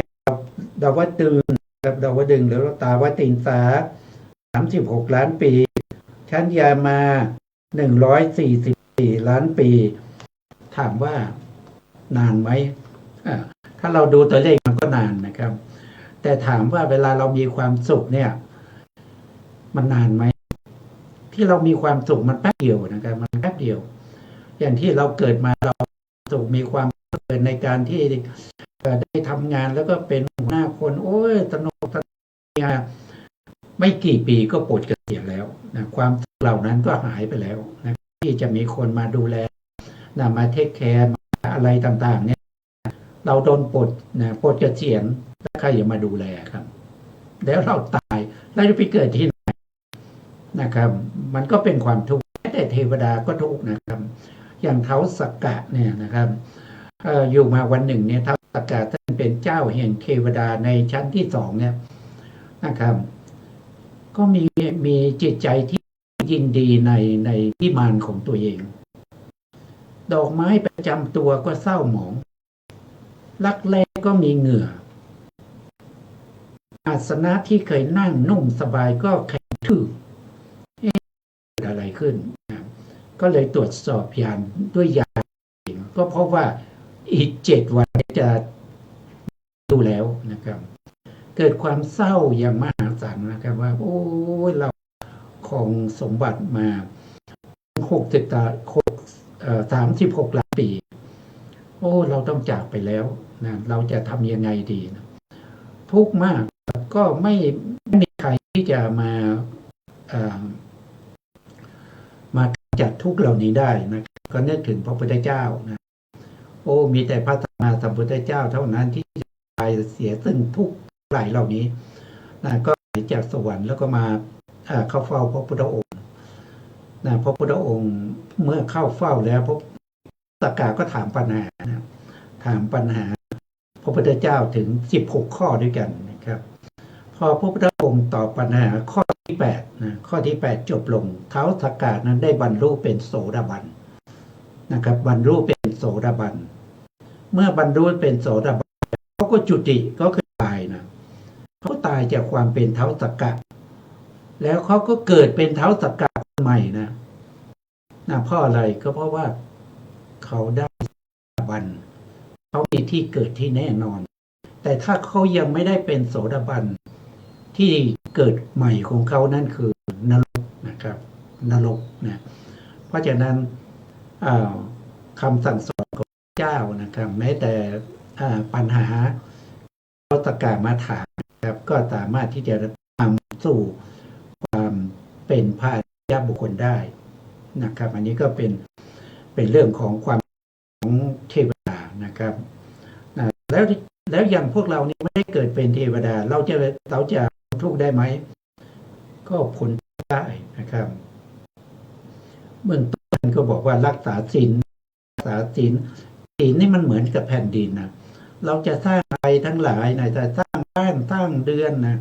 ดาวดึงส์ครับดาวดึงส์หรือตาวตินสา36 ล้านปีชั้นยามา144 ล้านปีถามว่านานไหมถ้าเราดูตัวเลขมันก็นานนะครับแต่ถามว่าเวลาเรามีความสุขเนี่ยมันนานไหมที่เรามีความสุขมันแป๊บเดียวนะครับมันแป๊บเดียวอย่างที่เราเกิดมาเราสุขมีความเกิดในการที่ได้ทำงานแล้วก็เป็นหัวหน้าคนโอ้ยสนุกไม่กี่ปีก็ปลดเกษียณแล้วนะความเหล่านั้นก็หายไปแล้วนะที่จะมีคนมาดูแลนะมาเทคแคร์อะไรต่างๆเนี่ยเราโดนปลดเกษียณแล้วใครจะมาดูแลครับแล้วเราตายแล้วจะไปเกิดที่ไหนนะครับมันก็เป็นความทุกข์แต่เทวดาก็ทุกข์นะครับอย่างท้าวสักกะเนี่ยนะครับอยู่มาวันหนึ่งเนี่ยท้าวสักกะท่านเป็นเจ้าแห่งเทวดาในชั้นที่2เนี่ยนะครับ ก็มีจิตใจที่ยินดีในวิมานของตัวเอง ดอกไม้ประจำตัวก็เศร้าหมองรักแรกก็มีเหงื่ออาสนะที่เคยนั่งนุ่มสบายก็แข็งทื่อเกิดอะไรขึ้นนะก็เลยตรวจสอบยานด้วยยาก็เพราะว่าอีก7 วันจะดูแล้วนะครับ เกิดความเศร้าอย่างมหาศาลนะครับว่าโอ้ยเราของสมบัติมา36 ล้านปี โอ้เราต้องจากไปแล้วนะเราจะทำยังไงดีนะทุกข์มากก็ไม่มีใครที่จะมาจัดทุกข์เหล่านี้ได้นะก็นึกถึงพระพุทธเจ้านะโอ้มีแต่พระสัมมาสัมพุทธเจ้าเท่านั้นที่จะตายเสียซึ่งทุกข์หลายเหล่านี้นะก็จากสวรรค์แล้วก็มาเข้าเฝ้าพระพุทธองค์นะพระพุทธองค์เมื่อเข้าเฝ้าแล้วพระสักกะก็ถามปัญหานะถามปัญหาพระพุทธเจ้าถึง16 ข้อด้วยกันนะครับพอพระพุทธองค์ตอบปัญหาข้อที่8นะข้อที่8จบลงท้าวสักกะนั้นได้บรรลุเป็นโสดาบันนะครับบรรลุเป็นโสดาบันเมื่อบรรลุเป็นโสดาบันเขาก็จุติก็คือตายนะเขาตายจากความเป็นท้าวสักกะแล้วเขาก็เกิดเป็นท้าวสักกะใหม่นะเพราะอะไรก็เพราะว่าเขาได้โสดาบันเขามีที่เกิดที่แน่นอนแต่ถ้าเขายังไม่ได้เป็นโสดาบันที่เกิดใหม่ของเขานั่นคือนรกนะครับนรกนะเพราะฉะนั้นคำสั่งสอนของเจ้านะครับแม้แต่ปัญหาเขาตกามาถามครับก็สามารถที่จะนำสู่ความเป็นพระอริยบุคคลได้นะครับอันนี้ก็เป็นเรื่องของความของเทวดานะครับแล้วอย่างพวกเรานี่ไม่ได้เกิดเป็นเทวดาเราจะทุกข์ได้ไหมก็พ้นได้นะครับเบื้องต้นก็บอกว่ารักษาศีลนี่มันเหมือนกับแผ่นดินนะเราจะสร้างอะไรทั้งหลายนะจะสร้างบ้านสร้างเรือนนะ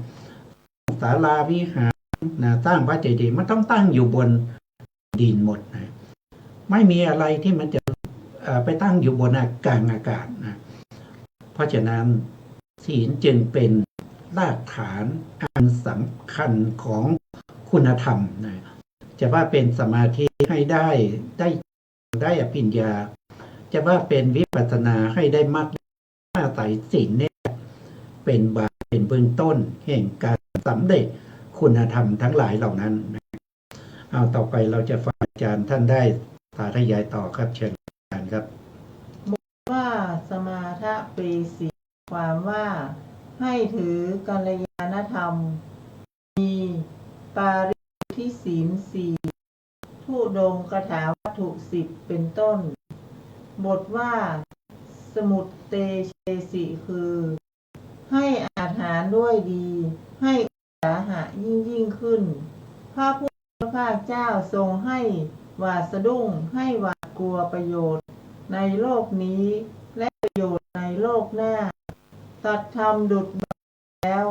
ศาลาวิหารนะสร้างพระเจดีย์มันต้องตั้งอยู่บนดินหมดนะไม่มีอะไรที่มันจะไปตั้งอยู่บนกลางอากาศนะเพราะฉะนั้นศีลจึงเป็นรากฐานอันสำคัญของคุณธรรมนะจะว่าเป็นสมาธิให้ได้อภิญญาจะว่าเป็นวิปัสสนาให้ได้มรรคอาศัยศีลเนี่ยเป็นเบื้องต้นแห่งการสำเร็จคุณธรรมทั้งหลายเหล่านั้นเอาต่อไปเราจะฟังอาจารย์ท่านได้สาธยายต่อครับเชิญอาจารย์ครับว่าสมาทะเปสีความว่าให้ถือกัลยาณธรรมมีปาริธิศีล4ทุดงคถาวัตถุ10เป็นต้นบทว่าสมุตเตเชสิคือให้อาหารด้วยดีให้อุตสาหะยิ่งขึ้นพระผู้มีพระภาคเจ้าทรงให้หวาดสะดุ้งให้หวาดกลัวประโยชน์ในโลกนี้และประโยชน์ในโลกหน้าตัดธรรมดุจแล้ว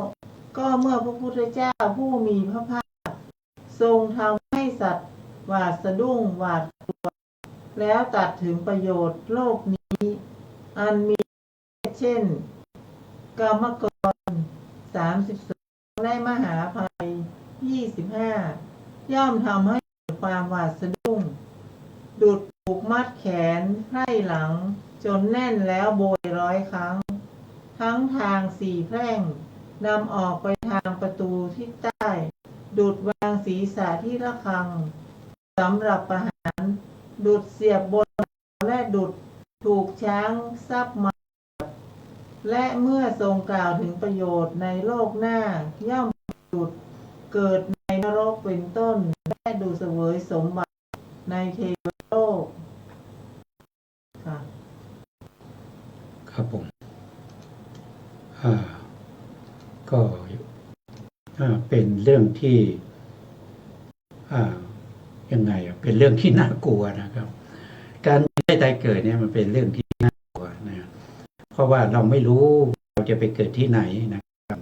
ก็เมื่อพระพุทธเจ้าผู้มีพระภาคทรงทำให้สัตว์หวาดสะดุ้งหวาดกลัวแล้วตัดถึงประโยชน์โลกนี้อันมีเช่นกามกร32และมหาภัย25ย่อมทำให้เกิดความหวาดสะดุ้งดุจผูกมัดแขนไพร่หลังจนแน่นแล้วโบย100 ครั้งทั้งทาง4 แพร่งนำออกไปทางประตูทิศใต้ดุจวางศีรษะที่ระฆังสำหรับประหารดุจเสียบบนและดุจถูกช้างซับมาและเมื่อทรงกล่าวถึงประโยชน์ในโลกหน้าย่อมดุจเกิดในนรกเป็นต้นและดูเสวยสมบัติในเทวโลกค่ะครับผมก็เป็นเรื่องที่ยังไงเป็นเรื่องที่น่ากลัวนะครับการไม่ได้เกิดเนี่ยมันเป็นเรื่องที่น่ากลัวนะเพราะว่าเราไม่รู้เราจะไปเกิดที่ไหนนะครับ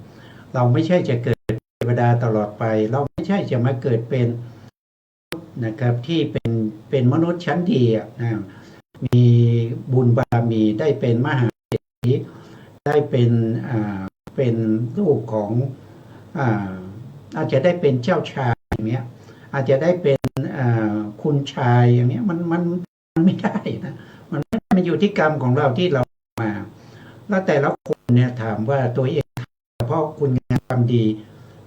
เราไม่ใช่จะเกิดเทวดาตลอดไปเราไม่ ไม่ใช่จะมาเกิดเป็นนะครับที่เป็นมนุษย์ชั้นดีมีบุญบารมีได้เป็นมหาเศรษฐีได้เป็นลูกของอาจจะได้เป็นเจ้าชายอย่างเงี้ยอาจจะได้เป็นคุณชายอย่างเงี้ยมันไม่ได้นะมันอยู่ที่กรรมของเราที่เรามาแล้วแต่ละคนเนี่ยถามว่าตัวเองเฉพาะคุณงามความดี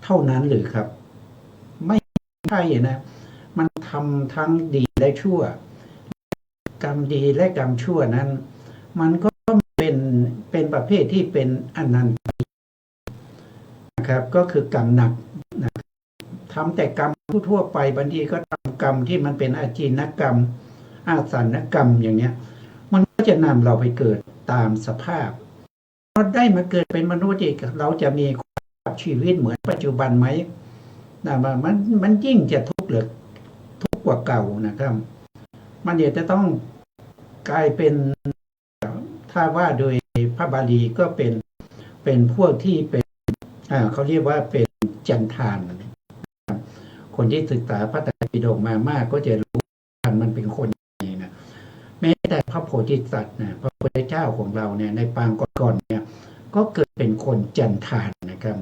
เท่านั้นหรือครับไม่ใช่นะมันทำทั้งดีและชั่วกรรมดีและกรรมชั่วนั้นมันก็เป็นประเภทที่เป็นอนันต์นะครับก็คือกรรมหนักนะทำแต่กรรมทั่วไปบางทีก็ทำกรรมที่มันเป็นอาจินกรรมอาสันกรรมอย่างเนี้ยมันก็จะนำเราไปเกิดตามสภาพเราได้มาเกิดเป็นมนุษย์อีกเราจะมีชีวิตเหมือนปัจจุบันไหมนะมันยิ่งจะทุกข์เหลือทุกข์กว่าเก่านะครับมันจะต้องกลายเป็นถ้าว่าโดยพระบาลีก็เป็นพวกที่เป็นเขาเรียกว่าเป็นจันทานคนที่ศึกษาพระไตรปิฎกมามากก็จะรู้มันเป็นคนอย่างนี้นะแม้แต่พระโพธิสัตว์นะพระพุทธเจ้าของเราเนี่ยในปางก่อนๆเนี่ยก็เกิดเป็นคนจันทานนะครับ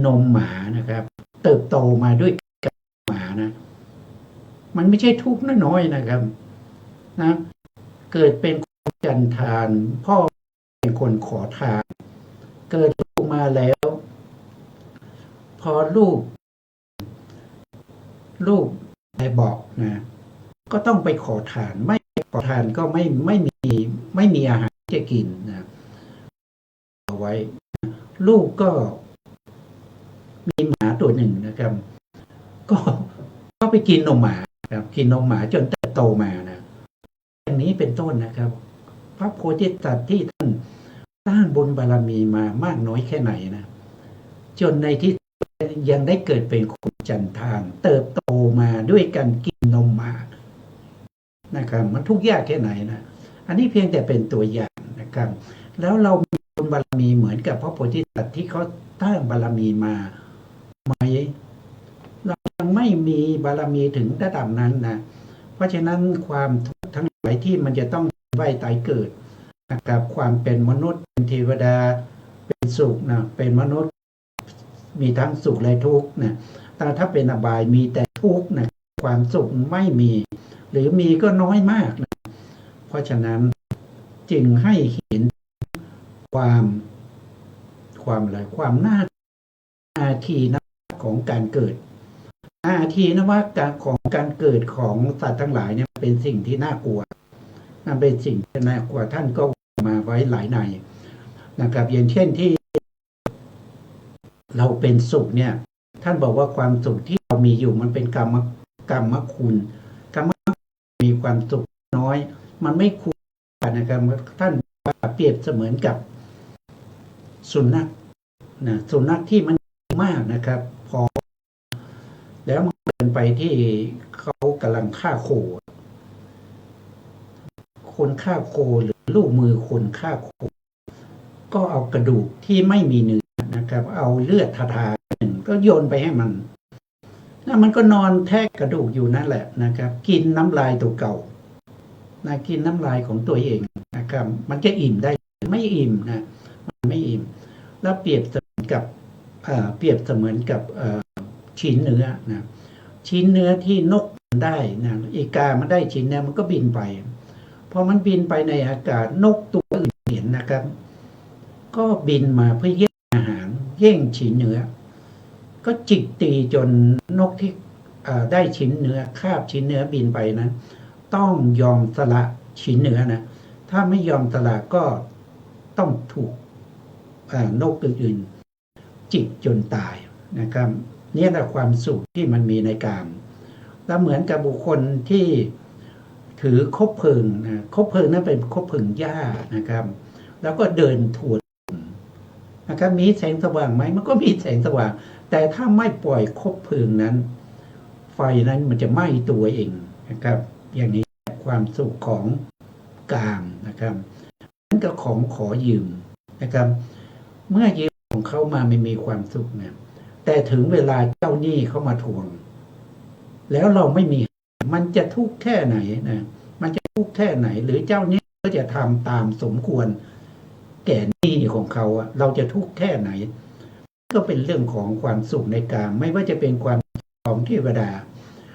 นมหมานะครับเติบโตมาด้วยกับหมานะมันไม่ใช่ทุกข์น้อยๆนะครับนะเกิดเป็นคนจันทานพ่อเป็นคนขอทานเกิดลูกมาแล้วพอลูกได้บอกนะก็ต้องไปขอทานไม่ขอทานก็ไม่มีอาหารจะกินนะเอาไว้ลูกก็มีหมาตัวหนึ่งนะครับก็ไปกินนมหมาครับกินนมหมาจนเติบโตมานะอย่างนี้เป็นต้นนะครับพระโพธิสัตว์ที่ท่านสร้างบุญบารมีมามากน้อยแค่ไหนนะจนในที่ยังได้เกิดเป็นคนจันทานเติบโตมาด้วยกันกินนมหมานะครับมันทุกข์ยากแค่ไหนนะอันนี้เพียงแต่เป็นตัวอย่างนะครับแล้วเรามีบุญบารมีเหมือนกับพระโพธิสัตว์ที่เขาสร้างบารมีมาไหมเรายังไม่มีบารมีถึงระดับนั้นนะเพราะฉะนั้นความทุกข์ทั้งหลายที่มันจะต้องว่ายตายเกิดนะครับความเป็นมนุษย์เป็นเทวดาเป็นสุขนะเป็นมนุษย์มีทั้งสุขและทุกข์นะแต่ถ้าเป็นอบายมีแต่ทุกข์นะความสุขไม่มีหรือมีก็น้อยมากนะเพราะฉะนั้นจึงให้เห็นความน่าอาทีนะของการเกิดอาทีนะว่าการของการเกิดของสัตว์ทั้งหลายเนี่ยเป็นสิ่งที่น่ากลัวมันเป็นสิ่งที่น่ากลัวท่านก็มาไว้หลายในนะครับอย่างเช่นที่เราเป็นสุขเนี่ยท่านบอกว่าความสุขที่เรามีอยู่มันเป็นกรรมคุณกรรมมีความสุขน้อยมันไม่คุ้มนะครับท่านเปรียบเสมือนกับสุนัขนะสุนัขที่มันมากนะครับพอแล้วมันเดินไปที่เขากำลังฆ่าโคคนฆ่าโคหรือลูกมือคนฆ่าโคก็เอากระดูกที่ไม่มีเนื้อนะครับเอาเลือดทาก็โยนไปให้มันแล้วมันก็นอนแทะกระดูกอยู่นั่นแหละนะครับกินน้ำลายตัวเก่านะกินน้ำลายของตัวเองนะครับมันจะอิ่มได้ไม่อิ่มนะมันไม่อิ่มแล้วเปรียบเสมือนกับชิ้นเนื้อนะชิ้นเนื้อที่นกได้นะอีกามันได้ชิ้นเนื้อมันก็บินไปพอมันบินไปในอากาศนกตัวอื่นเห็นนะครับก็บินมาเพื่อแย่งอาหารแย่งชิ้นเนื้อก็จิกตีจนนกที่ได้ชิ้นเนื้อคาบชิ้นเนื้อบินไปนั้นต้องยอมสละชิ้นเนื้อนะถ้าไม่ยอมสละก็ต้องถูกนกอื่นๆจิกจนตายนะครับนี่แหละความสุขที่มันมีในกามแล้วเหมือนกับบุคคลที่ถือคบเพลิงนะคบเพลิงนั้นเป็นคบเพลิงหญ้านะครับแล้วก็เดินทวนนะครับมีแสงสว่างไหมมันก็มีแสงสว่างแต่ถ้าไม่ปล่อยคบเพลิงนั้นไฟนั้นมันจะไหม้ตัวเองนะครับอย่างนี้ความสุขของกามนะครับนั่นก็ของขอยืมนะครับเมื่อยืมของเขามาไม่มีความสุขเนี่ย แต่ถึงเวลาเจ้าหนี้เขามาทวง แล้วเราไม่มีมันจะทุกข์แค่ไหนนะมันจะทุกข์แค่ไหน หรือเจ้าหนี้ก็จะทำตามสมควรแก่หนี้ของเขาอะเราจะทุกข์แค่ไหน ก็เป็นเรื่องของความสุขในกามไม่ว่าจะเป็นความของเทวดา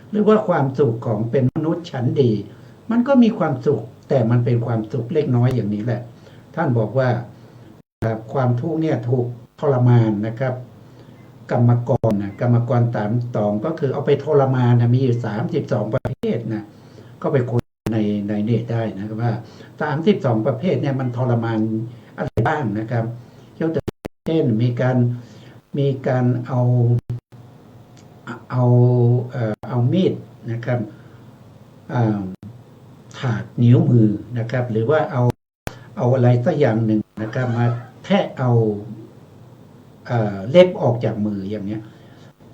หรือว่าความสุขของเป็นมนุษย์ชั้นดี มันก็มีความสุข แต่มันเป็นความสุขเล็กน้อยอย่างนี้แหละ ท่านบอกว่าความทุกข์เนี่ยถูกทรมานนะครับ กรรมกร32ก็คือเอาไปทรมานนะมีอยู่32ประเภทนะก็ไปค้นในเน็ตได้นะครับว่า32ประเภทเนี่ยมันทรมานอะไรบ้างนะครับยกตัวอย่างเช่นมีการเอามีดนะครับถากนิ้วมือนะครับ หรือว่าเอาอะไรสักอย่างหนึ่งนะครับมาแทะเอาเล็บออกจากมืออย่างเนี้ย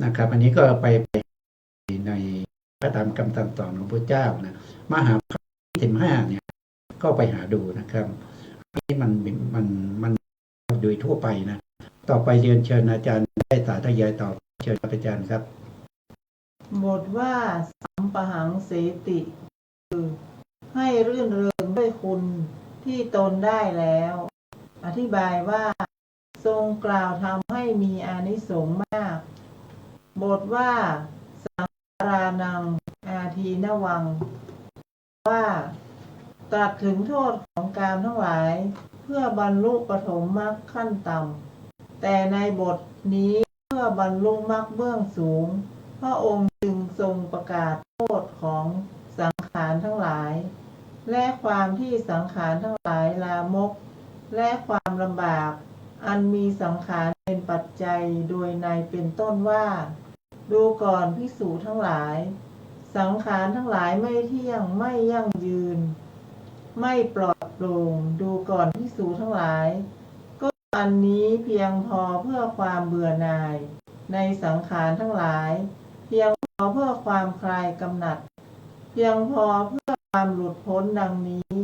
นะครับอันนี้ก็ไปในพระธรรมคำสั่งสอนของพระเจ้านะมหาภาค15เนี่ยก็ไปหาดูนะครับอันนี้มันโดยทั่วไปนะต่อไปเรียนเชิญอาจารย์ได้สาธยายต่อเชิญอาจารย์ครับบทว่าสัมปหังเสติคือให้รื่นเริงด้วยคุณที่ตนได้แล้วอธิบายว่าทรงกล่าวทำให้มีอานิสงส์มากบทว่าสังขารานังอาทีนวังว่าตรัสถึงโทษของกามทั้งหลายเพื่อบรรลุปฐมมรรคขั้นต่ำแต่ในบทนี้เพื่อบรรลุมรรคเบื้องสูงพระองค์จึงทรงประกาศโทษของสังขารทั้งหลายและความที่สังขารทั้งหลายลามกและความลำบากอันมีสังขารเป็นปัจจัยโดยในเป็นต้นว่าดูก่อนภิกษุทั้งหลายสังขารทั้งหลายไม่เที่ยงไม่ยั่งยืนไม่ปลอดโปร่งดูก่อนภิกษุทั้งหลายก็อันนี้เพียงพอเพื่อความเบื่อหน่ายในสังขารทั้งหลายเพียงพอเพื่อความคลายกำหนัดเพียงพอเพื่อความหลุดพ้นดังนี้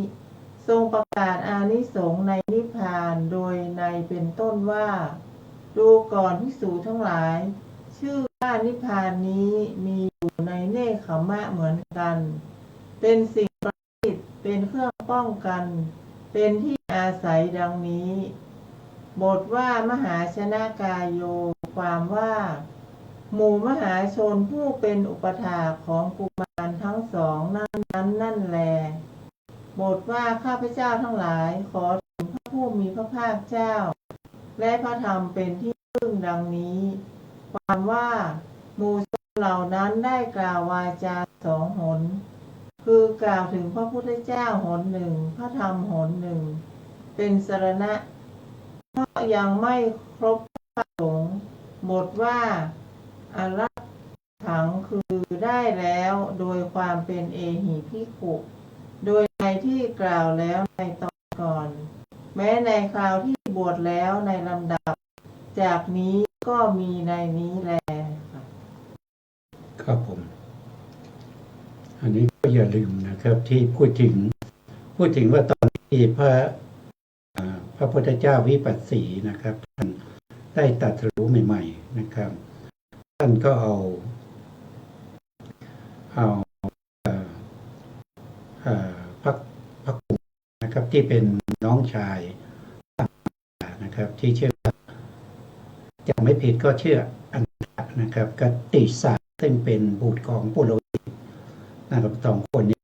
ทรงประกาศอานิสงส์ในนิพพานโดยในเป็นต้นว่าดูก่อนภิกษุทั้งหลายชื่อว่านิพพานนี้มีอยู่ในเนคขมะเหมือนกันเป็นสิ่งประณีตเป็นเครื่องป้องกันเป็นที่อาศัยดังนี้บทว่ามหาชนะกายโยความว่าหมู่มหาชนผู้เป็นอุปถากของกุมารทั้งสองนั่นแลบทว่าข้าพเจ้าทั้งหลายขอถึงพระผู้มีพระภาคเจ้าและพระธรรมเป็นที่พึ่งดังนี้ความว่าหมู่ชนเหล่านั้นได้กล่าววาจา2 หนคือกล่าวถึงพระพุทธเจ้าหนหนึ่งพระธรรมหนหนึ่งเป็นสรณะเพราะยังไม่ครบพระสงฆ์บทว่าอรัตถังคือได้แล้วโดยความเป็นเอหิภิกขุโดยในที่กล่าวแล้วในตอนก่อนแม้ในคราวที่บวชแล้วในลำดับจากนี้ก็มีในนี้แลครับผมอันนี้ก็อย่าลืมนะครับที่พูดถึงว่าตอนที่พระพุทธเจ้าวิปัสสีนะครับท่านได้ตรัสรู้ใหม่ๆนะครับท่านก็เอาพระกุมนะครับที่เป็นน้องชายนะครับที่เชื่อจะไม่ผิดก็เชื่ออันนะครับกติสาซึ่งเป็นบุตรของปุโรหิตนะครับ2 คนนี้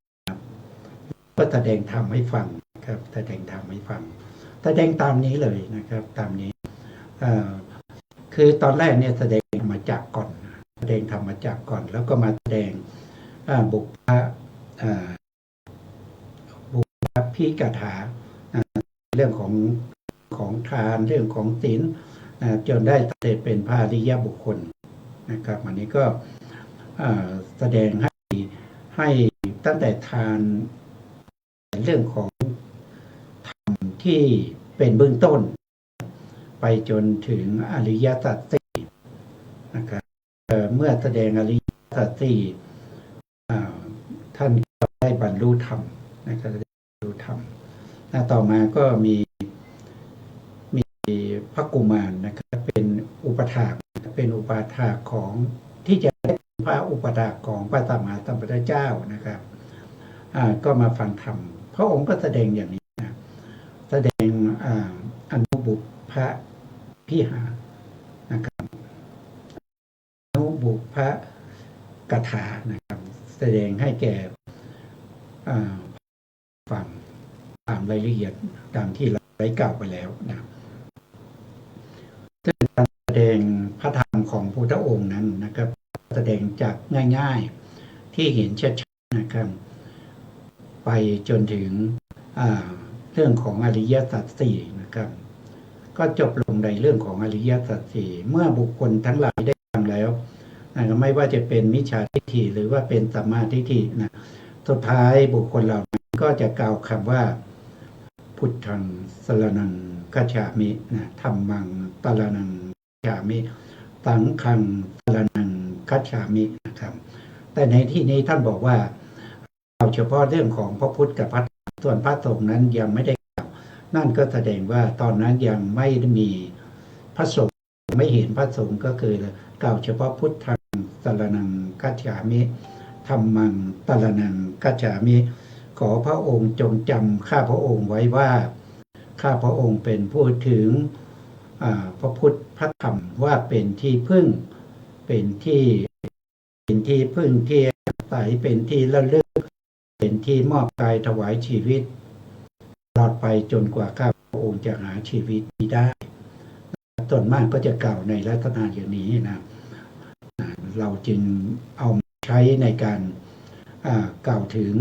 ก็แสดงธรรมให้ฟังครับแสดงธรรมให้ฟังแสดงตามนี้เลยนะครับตามนี้คือตอนแรกเนี่ยแสดงธรรมจักรก่อนแสดงธรรมจักรก่อนแล้วก็มาแสดงบุพพิกถาเรื่องของทานเรื่องของศีลจนได้สำเร็จเป็นพระอริยบุคคลนะครับอันนี้ก็แสดงให้ตั้งแต่ทานเรื่องของธรรมที่เป็นเบื้องต้นไปจนถึงอริยสัจสี่นะครับเมื่อแสดงอริยสัจสี่ท่านก็ได้บรรลุธรรมนะครับได้บรรลุธรรมต่อมาก็มีพระกุมารนะครับเป็นอุปถาก เป็นอุปาถากของที่จะเป็นพระอุปถากของพระสัมมาสัมพุทธเจ้านะครับก็มาฟังธรรมพระองค์ก็แสดงอย่างนี้นะแสดงอนุบุพพิหารนะครับอนุบุพกถานะครับแสดงให้แก่ฟังตามรายละเอียดตามที่เราได้กล่าวไปแล้วนะซึ่งการแสดงพระธรรมของพระพุทธองค์นั้นนะครับแสดงจากง่ายๆที่เห็นชัดๆนะครับไปจนถึงเรื่องของอริยสัจสี่นะครับก็จบลงในเรื่องของอริยสัจสี่เมื่อบุคคลทั้งหลายได้ฟังแล้วไม่ว่าจะเป็นมิจฉาทิฏฐิหรือว่าเป็นสัมมาทิฏฐินะสุดท้ายบุคคลเหล่านั้นก็จะกล่าวคำว่าพุทธังสรณังคัจฉามินะธัมมังสรณังคัจฉามิสังฆังสรณังคัจฉามินะครับแต่ในที่นี้ท่านบอกว่าเอาเฉพาะเรื่องของพระพุทธกับพระธรรมส่วนพระสงฆ์นั้นยังไม่ได้กล่าวนั่นก็แสดงว่าตอนนั้นยังไม่มีพระสงฆ์ไม่เห็นพระสงฆ์ก็คือกล่าวเฉพาะพุทธังสรณังคัจฉามิธัมมังสรณังคัจฉามิขอพระองค์จงจำข้าพระองค์ไว้ว่าข้าพระองค์เป็นผู้ถึงพระพุทธพระธรรมว่าเป็นที่พึ่งเป็นที่พึ่งที่อาศัยเป็นที่ระลึกเป็นที่มอบกายถวายชีวิตตลอดไปจนกว่าข้าพระองค์จะหาชีวิตนี้ได้ส่วนมากก็จะกล่าวในลักษณะอย่างนี้นะเราจึงเอาใช้ในการกล่าวถึง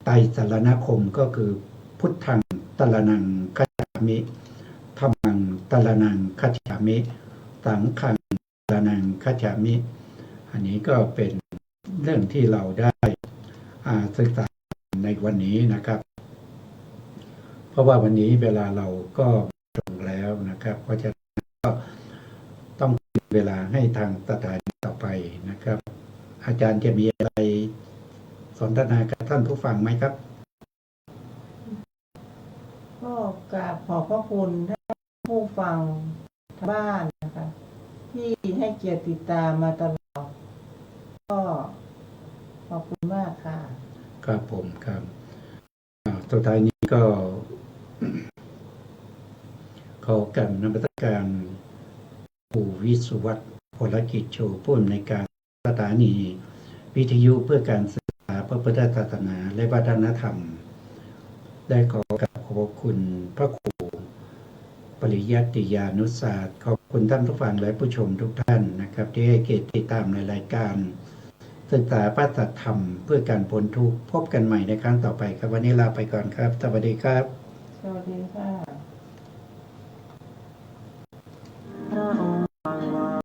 ไตรสรณคมก็คือพุทธังสรณังคัจฉามิธัมมังสรณังคัจฉามิสังฆังสรณังคัจฉามิอันนี้ก็เป็นเรื่องที่เราได้ศึกษาในวันนี้นะครับเพราะว่าวันนี้เวลาเราก็ตรงแล้วนะครับเพราะฉะนั้นก็ต้องเวลาให้ทางสถานีต่อไปนะครับอาจารย์จะมีอะไรสนทนากับท่านผู้ฟังไหมครับก็กราบขอบพระคุณท่านผู้ฟังทางบ้านนะคะที่ให้เกียรติติดตามมาตลอดก็ขอบคุณมากค่ะครับผมครับสุดท้ายนี้ก็ ขอกราบนมัสการปู่วิสุวัฒน์พลกิจโชผู้อำนวยการสถานีวิทยุเพื่อการศึกษาพระพุทธศาสนาและวัฒนธรรมได้ขอกราบขอบคุณพระครูปริยัติยานุศาสตร์ขอบคุณท่านผู้ฟังและผู้ชมทุกท่านนะครับที่ให้เกียรติติดตามในรายการศึกษาพระสัทธรรมเพื่อการพ้นทุกข์พบกันใหม่ในครั้งต่อไปครับวันนี้ลาไปก่อนครับสวัสดีครับสวัสดีค่ะ